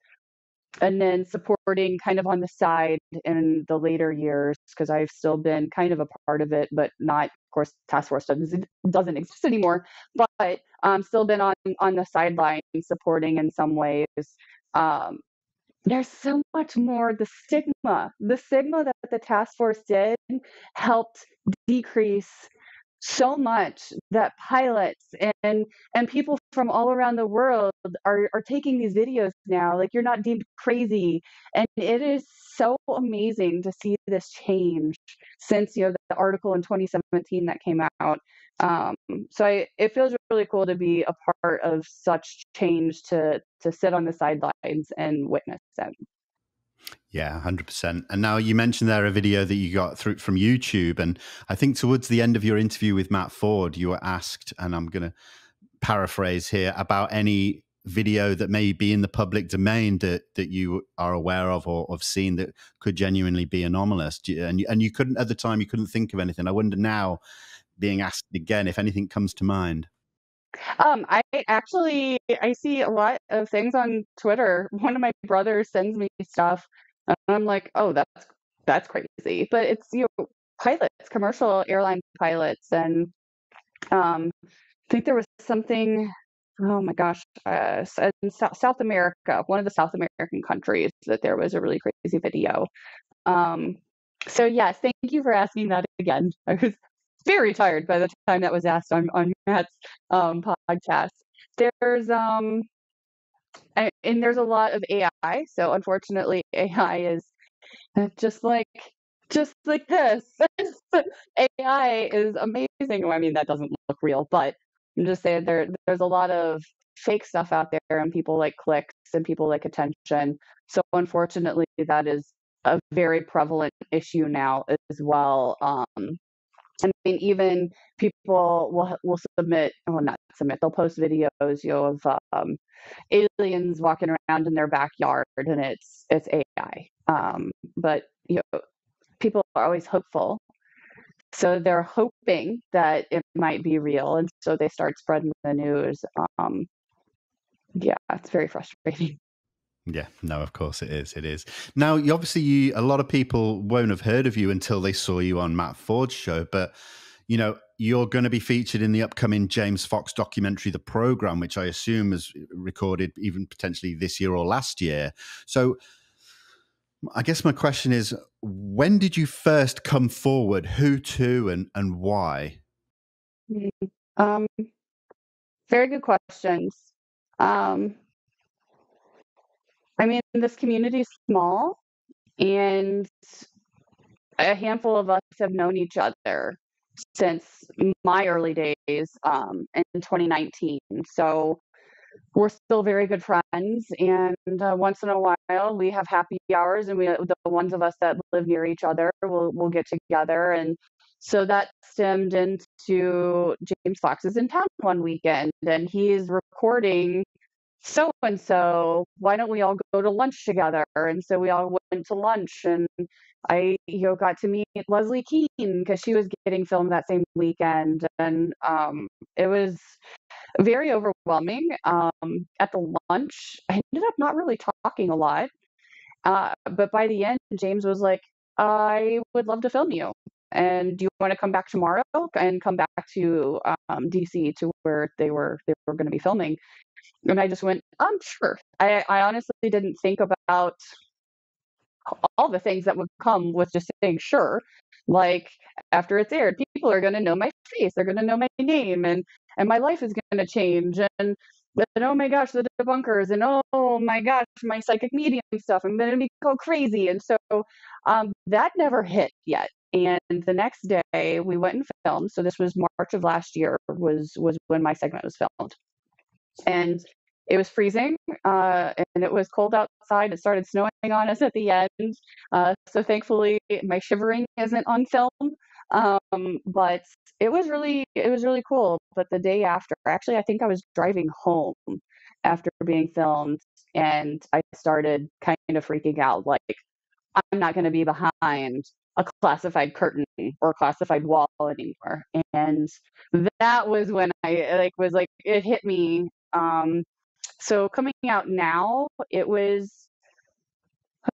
and then supporting kind of on the side in the later years, because I've still been kind of a part of it, but not, of course, task force doesn't exist anymore. But still been on the sideline supporting in some ways. Um, there's so much more. The stigma that the task force did helped decrease so much that pilots and people from all around the world are taking these videos now. Like, you're not deemed crazy, and it is so amazing to see this change since the article in 2017 that came out. It feels really cool to be a part of such change, to sit on the sidelines and witness it. Yeah, 100%. And now you mentioned there a video that you got through from YouTube. And I think towards the end of your interview with Matt Ford, you were asked, and I'm going to paraphrase here, about any video that may be in the public domain that you are aware of or have seen that could genuinely be anomalous. And you couldn't, at the time, you couldn't think of anything. I wonder now, being asked again, if anything comes to mind. I see a lot of things on Twitter. One of my brothers sends me stuff, and I'm like, "Oh, that's crazy." But it's pilots, commercial airline pilots, and I think there was something. Oh my gosh, in South America, one of the South American countries, that there was a really crazy video. Um, so yes, thank you for asking that again. I was very tired by the time that was asked on Matt's podcast. There's and there's a lot of AI. So unfortunately, AI is just like just like this. AI is amazing. Well, I mean, that doesn't look real, but I'm just saying there's a lot of fake stuff out there, and people like clicks and people like attention. So unfortunately, that is a very prevalent issue now as well. I mean, even people will submit, well, not submit, they'll post videos, of aliens walking around in their backyard, and it's AI. But people are always hopeful, so they're hoping that it might be real, and so they start spreading the news. Yeah, it's very frustrating. Yeah, no, of course it is. It is. Now, a lot of people won't have heard of you until they saw you on Matt Ford's show, but you're going to be featured in the upcoming James Fox documentary, The Program, which I assume is recorded even potentially this year or last year. So I guess my question is, when did you first come forward? Who to and why? Mm, Um, Very good questions. Um, I mean, this community is small, and a handful of us have known each other since my early days in 2019. So we're still very good friends, and once in a while we have happy hours, and the ones of us that live near each other will get together, and so that stemmed into James Fox is in town one weekend, and he's recording so and so. Why don't we all go to lunch together? And so we all went to lunch, and I got to meet Leslie Keane because she was getting filmed that same weekend, and it was very overwhelming. At the lunch, I ended up not really talking a lot. But by the end, James was like, I would love to film you. And do you want to come back tomorrow and come back to DC to where they were going to be filming? And I just went, sure. I honestly didn't think about all the things that would come with just saying sure. Like after it's aired, people are going to know my face, they're going to know my name, and my life is going to change. And oh my gosh, the debunkers, and oh my gosh, my psychic medium stuff, I'm going to go crazy. And so that never hit yet. And the next day we went and filmed. So this was March of last year was when my segment was filmed. And it was freezing, and it was cold outside. It started snowing on us at the end. So thankfully, my shivering isn't on film. But it was really cool. But the day after, actually, I think I was driving home after being filmed, and I started kind of freaking out. Like, I'm not going to be behind a classified curtain or classified wall anymore. And that was when I was like, it hit me. So coming out now, it was,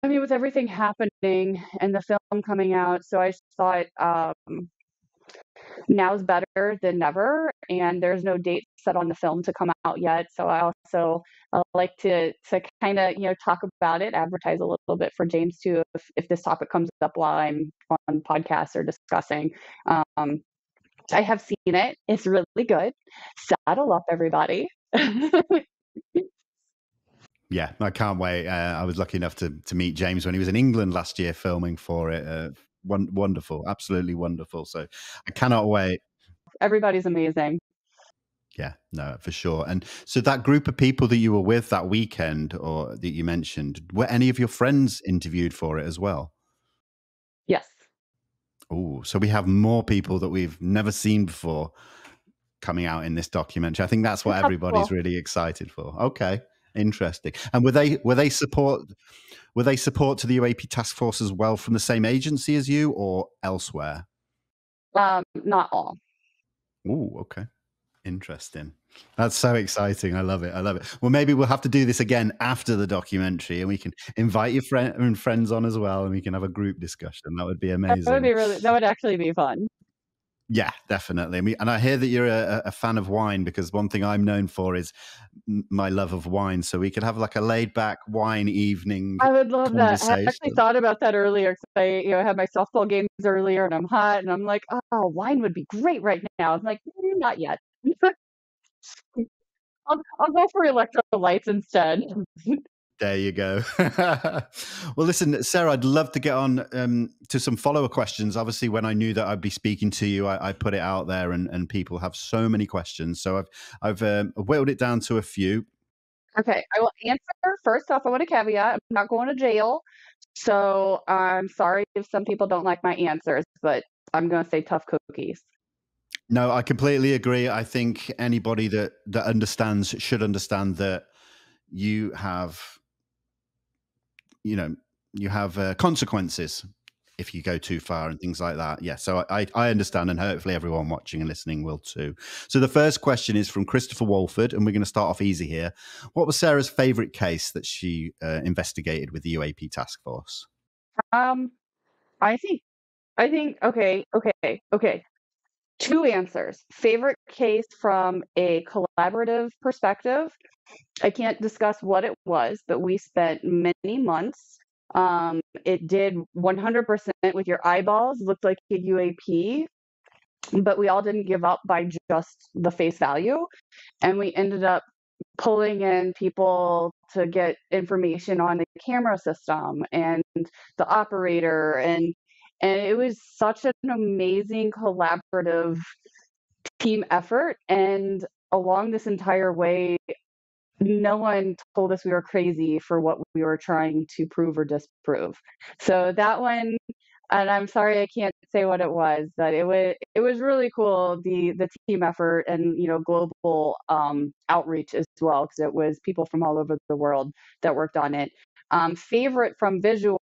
I mean, with everything happening and the film coming out, so I just thought now's better than never, and there's no date set on the film to come out yet. So I also like to kind of talk about it, advertise a little bit for James too, if this topic comes up while I'm on podcasts or discussing. I have seen it; it's really good. Saddle up, everybody. Yeah, I can't wait. I was lucky enough to meet James when he was in England last year filming for it. Wonderful, absolutely wonderful. So I cannot wait. Everybody's amazing. Yeah, no, for sure. And so that group of people that you were with that weekend or that you mentioned, were any of your friends interviewed for it as well? Yes. Oh, so we have more people that we've never seen before coming out in this documentary. I think that's what everybody's really excited for. Okay, interesting. And were they support to the UAP Task Force as well from the same agency as you or elsewhere? Not all. Oh, okay. Interesting. That's so exciting. I love it. I love it. Well, maybe we'll have to do this again after the documentary, and we can invite your friends on as well, and we can have a group discussion. That would be amazing. That would actually be fun. Yeah, definitely. And I hear that you're a fan of wine, because one thing I'm known for is my love of wine. So we could have like a laid back wine evening. I would love that. I actually thought about that earlier because I had my softball games earlier, and I'm hot, and I'm like, oh, wine would be great right now. I'm like, not yet. I'll go for electrolytes instead. There you go. Well, listen, Sarah, I'd love to get on to some follow-up questions. Obviously, when I knew that I'd be speaking to you, I put it out there, and people have so many questions. So I've whittled it down to a few. Okay, I will answer. First off, I want to caveat, I'm not going to jail. So I'm sorry if some people don't like my answers, but I'm going to say tough cookies. No, I completely agree. I think anybody that understands should understand that you have consequences if you go too far and things like that. Yeah, so I understand, and hopefully everyone watching and listening will too. So the first question is from Christopher Walford, and we're going to start off easy here. What was Sarah's favorite case that she investigated with the UAP Task Force? I think okay. Two answers. Favorite case from a collaborative perspective. I can't discuss what it was, but we spent many months. It did 100% with your eyeballs, looked like a UAP, but we all didn't give up by just the face value. And we ended up pulling in people to get information on the camera system and the operator, and it was such an amazing collaborative team effort. And along this entire way, no one told us we were crazy for what we were trying to prove or disprove. So that one, and I'm sorry I can't say what it was, but it was really cool, the team effort and global outreach as well, because it was people from all over the world that worked on it. Favorite from visual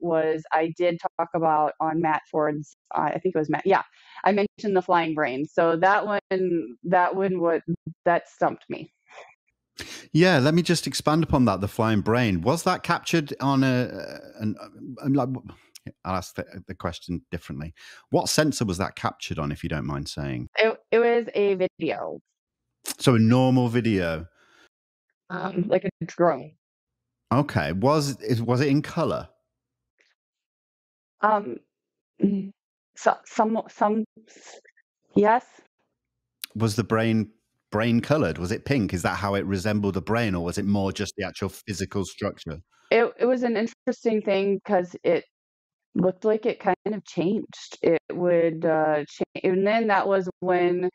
was I did talk about on Matt Ford's, I think it was Matt. Yeah, I mentioned the flying brain. So that stumped me. Yeah, let me just expand upon that. The flying brain, was that captured on I'll ask the question differently. What sensor was that captured on, if you don't mind saying? It was a video, So a normal video. like a drone. Okay. Was it in color? Um, mm, some, yes. Was the brain colored? Was it pink? Is that how it resembled a brain, or was it more just the actual physical structure? It was an interesting thing because it looked like it kind of changed. It would change, and then that was when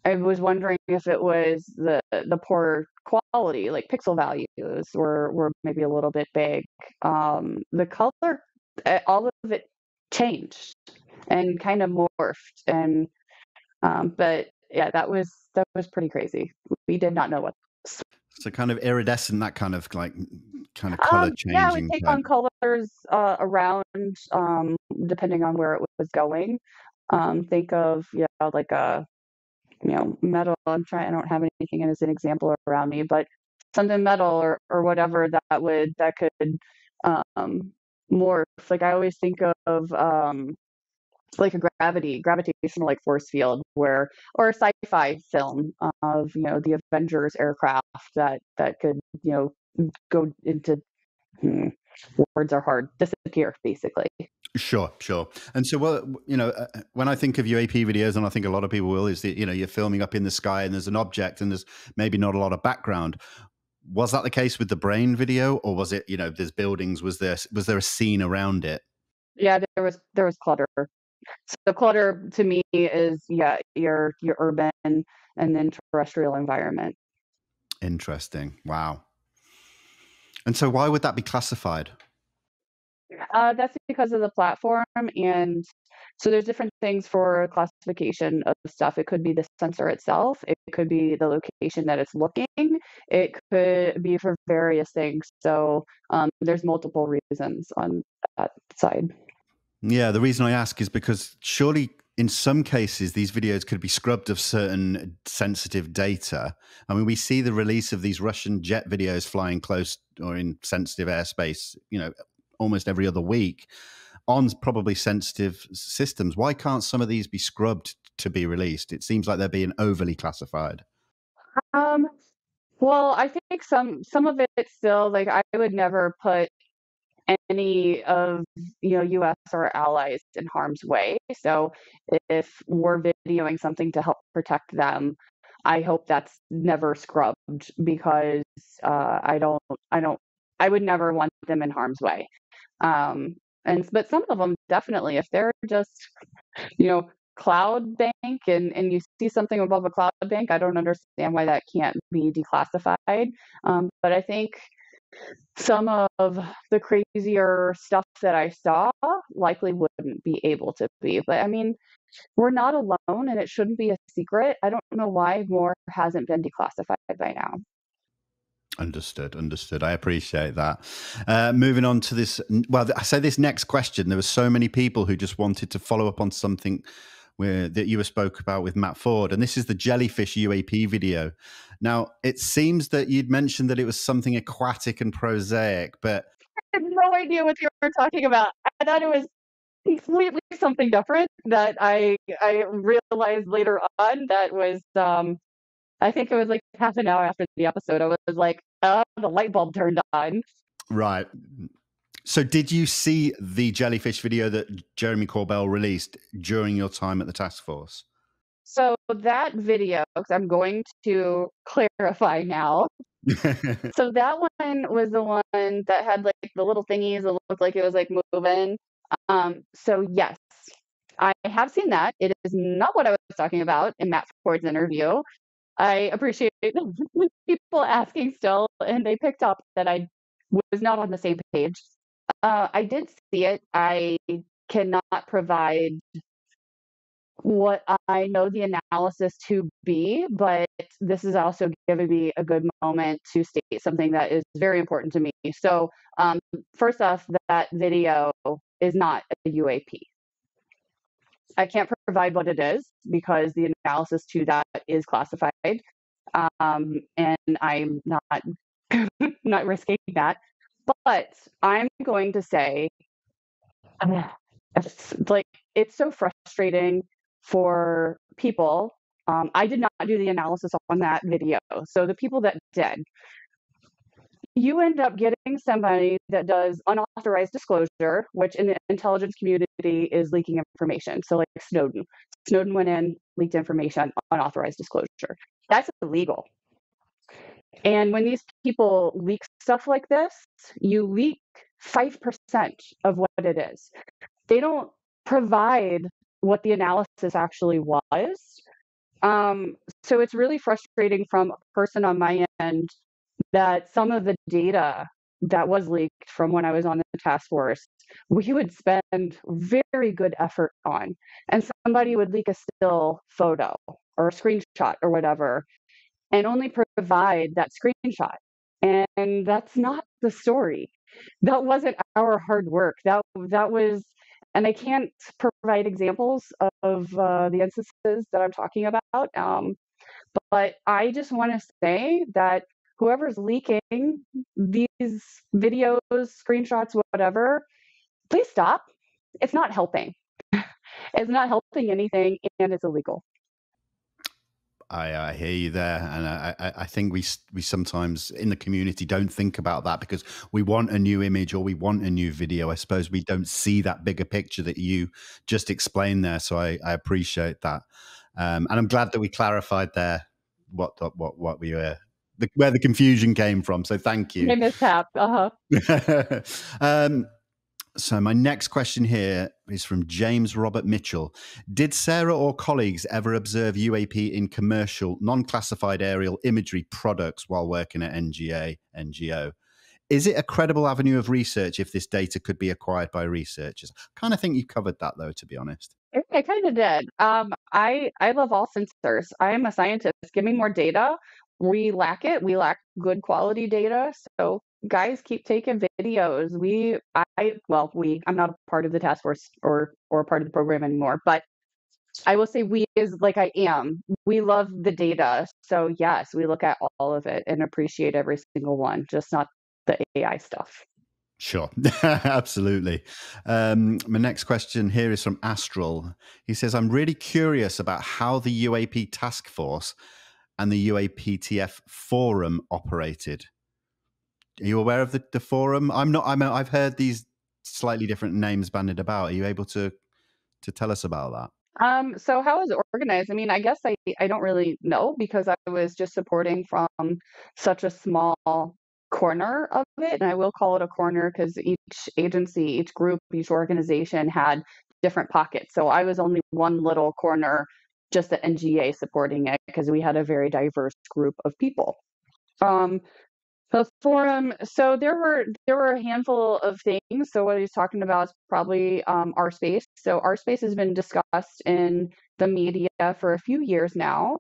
I was wondering if it was the poor quality, like pixel values were maybe a little bit big. The color, all of it changed and kind of morphed, and but yeah, that was pretty crazy. We did not know what. So kind of iridescent, that kind of kind of color Yeah, it would changing take type. on colors around, depending on where it was going. Think of, like a, metal. I don't have anything as an example around me, but something metal or whatever that could um, morph. Like I always think of like a gravitational like force field, or a sci-fi film of the Avengers aircraft that could go into, hmm, words are hard, disappear basically. Sure, sure. And so, well, when I think of UAP videos, and I think a lot of people will, is that you're filming up in the sky and there's an object and there's maybe not a lot of background. Was that the case with the brain video, or was it there's buildings? Was there a scene around it? Yeah, there was clutter. So clutter to me is, yeah, your urban and then terrestrial environment. Interesting. Wow. And so, why would that be classified? That's because of the platform, and so there's different things for classification of stuff. It could be the sensor itself, it could be the location that it's looking, it could be for various things. So there's multiple reasons on that side. Yeah, the reason I ask is because surely in some cases these videos could be scrubbed of certain sensitive data. I mean, we see the release of these Russian jet videos flying close or in sensitive airspace, almost every other week on probably sensitive systems. Why can't some of these be scrubbed to be released? It seems like they're being overly classified. Um, well, I think some of it still, like I would never put any of US or allies in harm's way. So if we're videoing something to help protect them, I hope that's never scrubbed, because I don't I would never want them in harm's way. But some of them definitely, if they're just you know cloud bank, and you see something above a cloud bank, I don't understand why that can't be declassified. But I think some of the crazier stuff that I saw likely wouldn't be able to be. But I mean, we're not alone, and it shouldn't be a secret. I don't know why more hasn't been declassified by now. Understood. Understood. I appreciate that. Moving on to this. Well, I say this next question. There were so many people who just wanted to follow up on something that you spoke about with Matt Ford, and this is the jellyfish UAP video. Now, it seems that you'd mentioned that it was something aquatic and prosaic, but I had no idea what you were talking about. I thought it was completely something different that I realized later on that was, I think it was like half an hour after the episode. I was like, oh, the light bulb turned on. right. So, did you see the jellyfish video that Jeremy Corbell released during your time at the task force? So that video, because I'm going to clarify now. So that one was the one that had like the little thingies that looked like it was like moving. So yes, I have seen that. It is not what I was talking about in Matt Ford's interview. I appreciate people asking still, and they picked up that I was not on the same page. I did see it. I cannot provide what I know the analysis to be, but this is also giving me a good moment to state something that is very important to me. So, first off, that video is not a UAP. I can't provide what it is because the analysis to that is classified, and I'm not not risking that. But I'm going to say, it's like it's so frustrating for people. I did not do the analysis on that video, so the people that did, you end up getting somebody that does unauthorized disclosure, which in the intelligence community is leaking information. So, like Snowden. Snowden went in, leaked information, unauthorized disclosure. That's illegal. And when these people leak stuff like this, you leak 5% of what it is. They don't provide what the analysis actually was. So it's really frustrating from a person on my end that some of the data that was leaked from when I was on the task force, we would spend very good effort on. And somebody would leak a still photo or a screenshot or whatever, and only provide that screenshot. And that's not the story. That wasn't our hard work. That was, and I can't provide examples of the instances that I'm talking about. But I just want to say that whoever's leaking these videos, screenshots, whatever, please stop. It's not helping. It's not helping anything, and it's illegal. I hear you there, and I think we sometimes in the community don't think about that because we want a new image or we want a new video. I suppose we don't see that bigger picture that you just explained there. So I appreciate that, and I'm glad that we clarified there what we were where the confusion came from. So thank you. Mishap. So my next question here is from James Robert Mitchell. Did Sarah or colleagues ever observe UAP in commercial, non-classified aerial imagery products while working at NGO? Is it a credible avenue of research if this data could be acquired by researchers? I kind of think you covered that, though, to be honest. I kind of did. I love all sensors. I am a scientist. Give me more data. We lack it. We lack good quality data. So guys, keep taking videos. I'm not a part of the task force or part of the program anymore, but I will say we is like I am. We love the data. So yes, we look at all of it and appreciate every single one, just not the AI stuff. Sure, absolutely. My next question here is from Astral. He says, I'm really curious about how the UAP Task Force and the UAPTF forum operated. Are you aware of the forum? I've heard these slightly different names bandied about. Are you able to tell us about that? So how is it organized? I mean, I guess I don't really know because I was just supporting from such a small corner of it. And I will call it a corner because each agency, each group, each organization had different pockets. So I was only one little corner, just the NGA supporting it because we had a very diverse group of people. The forum, so there were a handful of things. So what he's talking about is probably RSpace. So RSpace has been discussed in the media for a few years now,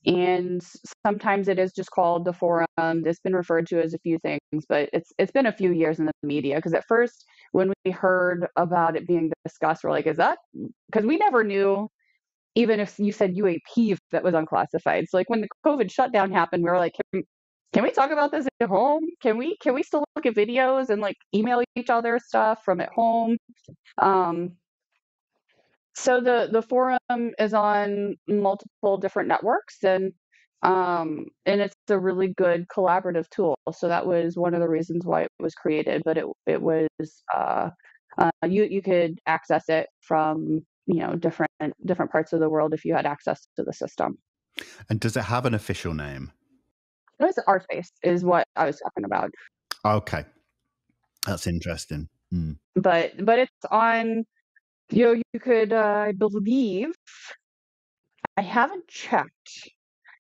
and sometimes it is just called the forum. It's been referred to as a few things, but it's been a few years in the media because at first when we heard about it being discussed, we're like, is that because we never knew. Even if you said UAP that was unclassified. So like when the COVID shutdown happened, we were like, can we talk about this at home? Can we still look at videos and like email each other stuff from at home? So the forum is on multiple different networks and it's a really good collaborative tool. So that was one of the reasons why it was created. But it was you could access it from different parts of the world if you had access to the system. And does it have an official name? It was ArtSpace is what I was talking about. Okay. That's interesting. But it's on, you could, I believe, I haven't checked.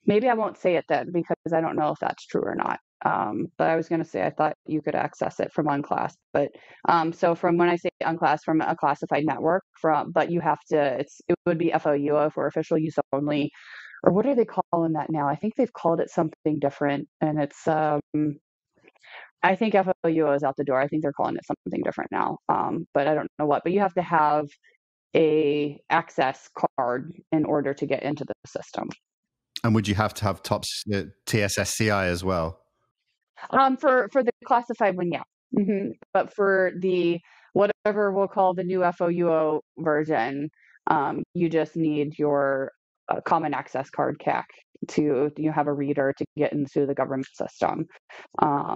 Maybe I won't say it then because I don't know if that's true or not. But I was going to say I thought you could access it from Unclass, but so from when I say Unclass, from a classified network, but you have to. It would be FOUO for official use only, or what are they calling that now? I think they've called it something different, and it's I think FOUO is out the door. I think they're calling it something different now, but I don't know what. But you have to have a access card in order to get into the system. And would you have to have TSSCI as well? For the classified one, yeah. But for the whatever we'll call the new FOUO version, you just need your common access card CAC to have a reader to get into the government system. I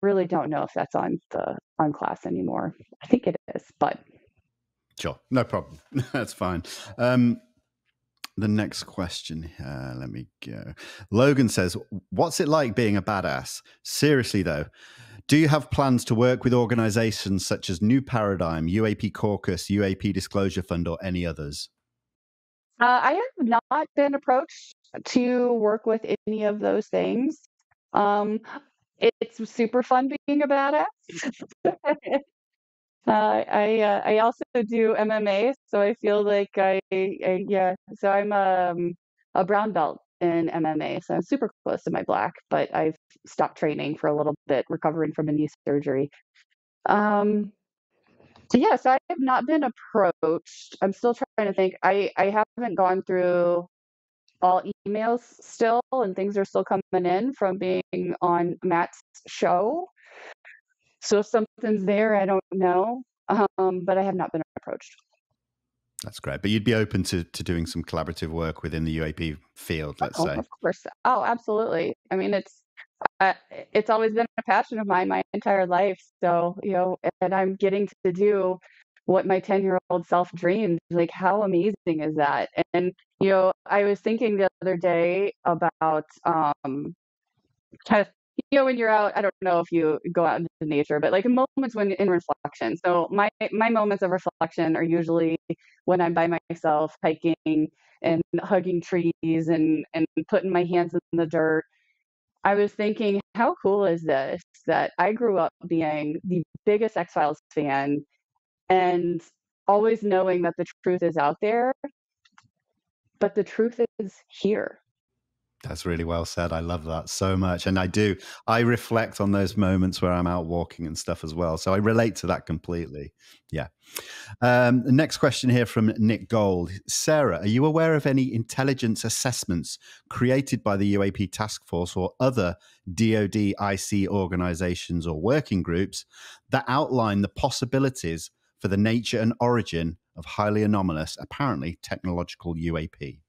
really don't know if that's on class anymore. I think it is, but sure, no problem. That's fine. The next question here, let me go. Logan says, what's it like being a badass? Seriously, though, do you have plans to work with organizations such as New Paradigm, UAP Caucus, UAP Disclosure Fund, or any others? I have not been approached to work with any of those things. It's super fun being a badass. I also do MMA, so I feel like yeah. So I'm a brown belt in MMA, so I'm super close to my black, but I've stopped training for a little bit, recovering from a knee surgery. So yeah, so I have not been approached. I'm still trying to think. I haven't gone through all emails still, and things are still coming in from being on Matt's show. So if something's there, I don't know. But I have not been approached. That's great. But you'd be open to doing some collaborative work within the UAP field, let's say. Of course. Oh, absolutely. I mean, it's always been a passion of mine my entire life. So, and I'm getting to do what my 10-year-old self dreamed. Like, how amazing is that? And, I was thinking the other day about kind of, when you're out, I don't know if you go out into nature, but like in moments when in reflection. So my moments of reflection are usually when I'm by myself hiking and hugging trees and putting my hands in the dirt. I was thinking, how cool is this that I grew up being the biggest X-Files fan and always knowing that the truth is out there, but the truth is here. That's really well said. I love that so much. And I reflect on those moments where I'm out walking and stuff as well. So I relate to that completely. Yeah. The next question here from Nick Gold. Sarah, are you aware of any intelligence assessments created by the UAP Task Force or other DoD IC organizations or working groups that outline the possibilities for the nature and origin of highly anomalous, apparently technological UAP?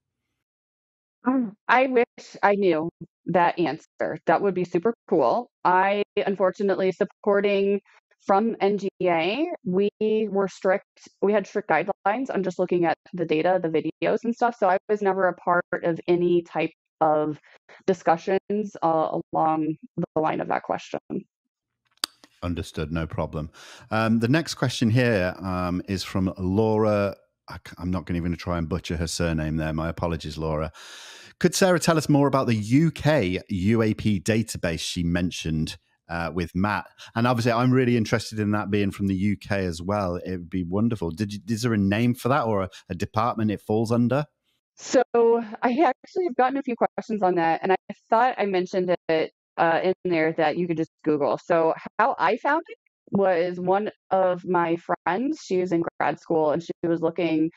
I wish I knew that answer. That would be super cool. I, unfortunately, supporting from NGA, we had strict guidelines on just looking at the data, the videos and stuff. So I was never a part of any type of discussions along the line of that question. Understood. No problem. The next question here is from Laura. I'm not going to even try and butcher her surname there. My apologies, Laura. Could Sarah tell us more about the UK UAP database she mentioned with Matt? And obviously, I'm really interested in that being from the UK as well. It would be wonderful. Is there a name for that or a department it falls under? So I actually have gotten a few questions on that, and I thought I mentioned it in there that you could just Google. So how I found it was one of my friends. She was in grad school, and she was looking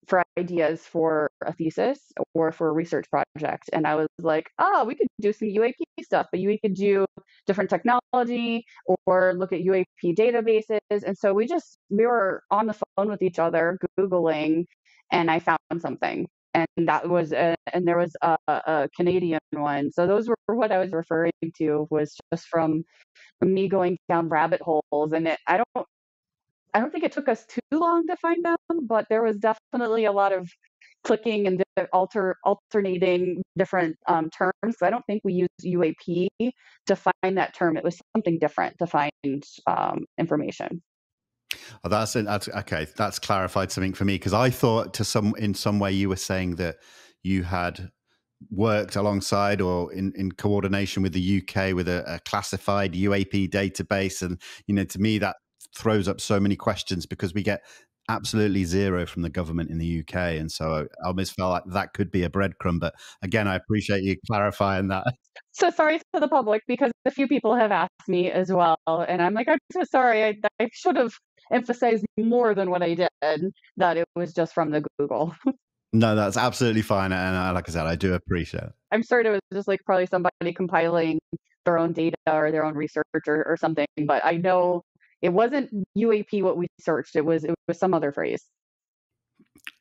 for ideas for a thesis or for a research project. And I was like, we could do some UAP stuff, but we could do different technology or look at UAP databases. And so we were on the phone with each other, Googling, and I found something. and that was and there was a Canadian one. So those were what I was referring to, was just from me going down rabbit holes, and I don't think it took us too long to find them, but there was definitely a lot of clicking and alternating different terms. So I don't think we used UAP to find that term. It was something different to find information. Oh, that's okay. That's clarified something for me, because I thought in some way you were saying that you had worked alongside or in coordination with the UK with a classified UAP database. And, to me, that throws up so many questions, because we get absolutely zero from the government in the UK. And so I almost felt like that could be a breadcrumb. But again, I appreciate you clarifying that. So sorry to the public, because a few people have asked me as well, and I'm like, I'm so sorry. I should have emphasized more than what I did, that it was just from the Google. No, that's absolutely fine. And like I said, I do appreciate it. I'm sure it was just like probably somebody compiling their own data or their own research or something, but I know it wasn't UAP what we searched. It was some other phrase.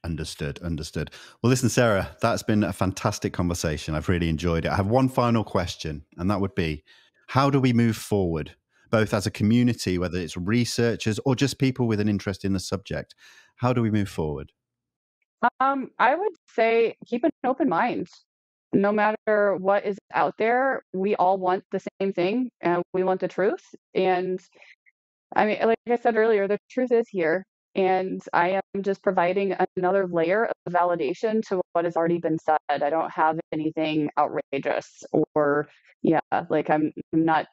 Understood. Well, listen, Sarah, that's been a fantastic conversation. I've really enjoyed it. I have one final question, and that would be, how do we move forward, both as a community, whether it's researchers or just people with an interest in the subject? How do we move forward? I would say keep an open mind. No matter what is out there, we all want the same thing, and we want the truth. And I mean, like I said earlier, the truth is here, and I am just providing another layer of validation to what has already been said. I don't have anything outrageous or, yeah, like I'm not,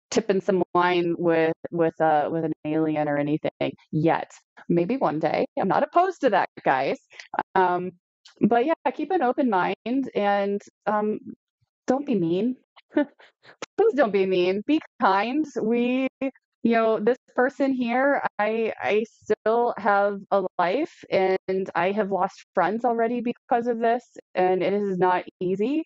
tipping some wine with an alien or anything yet. Maybe one day. I'm not opposed to that, guys. Um, but yeah, keep an open mind, and don't be mean. Please don't be mean. Be kind. This person here, I still have a life, and I have lost friends already because of this, and it is not easy.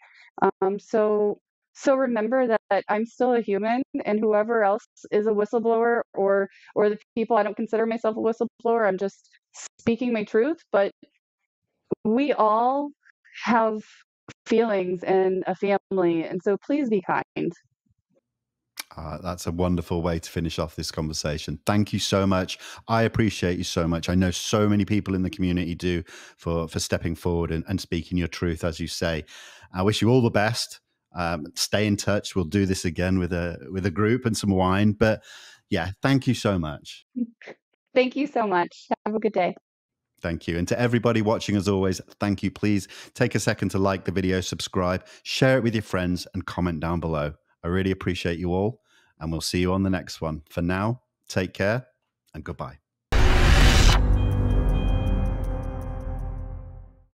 So remember that I'm still a human, and whoever else is a whistleblower, or the people, I don't consider myself a whistleblower. I'm just speaking my truth, but we all have feelings and a family, and so please be kind. That's a wonderful way to finish off this conversation. Thank you so much. I appreciate you so much. I know so many people in the community do, for stepping forward and speaking your truth, as you say. I wish you all the best. Stay in touch. We'll do this again with a group and some wine. But yeah, thank you so much. Thank you so much. Have a good day. Thank you. And to everybody watching, as always, thank you. Please take a second to like the video, subscribe, share it with your friends, and comment down below. I really appreciate you all, and we'll see you on the next one. For now, take care and goodbye.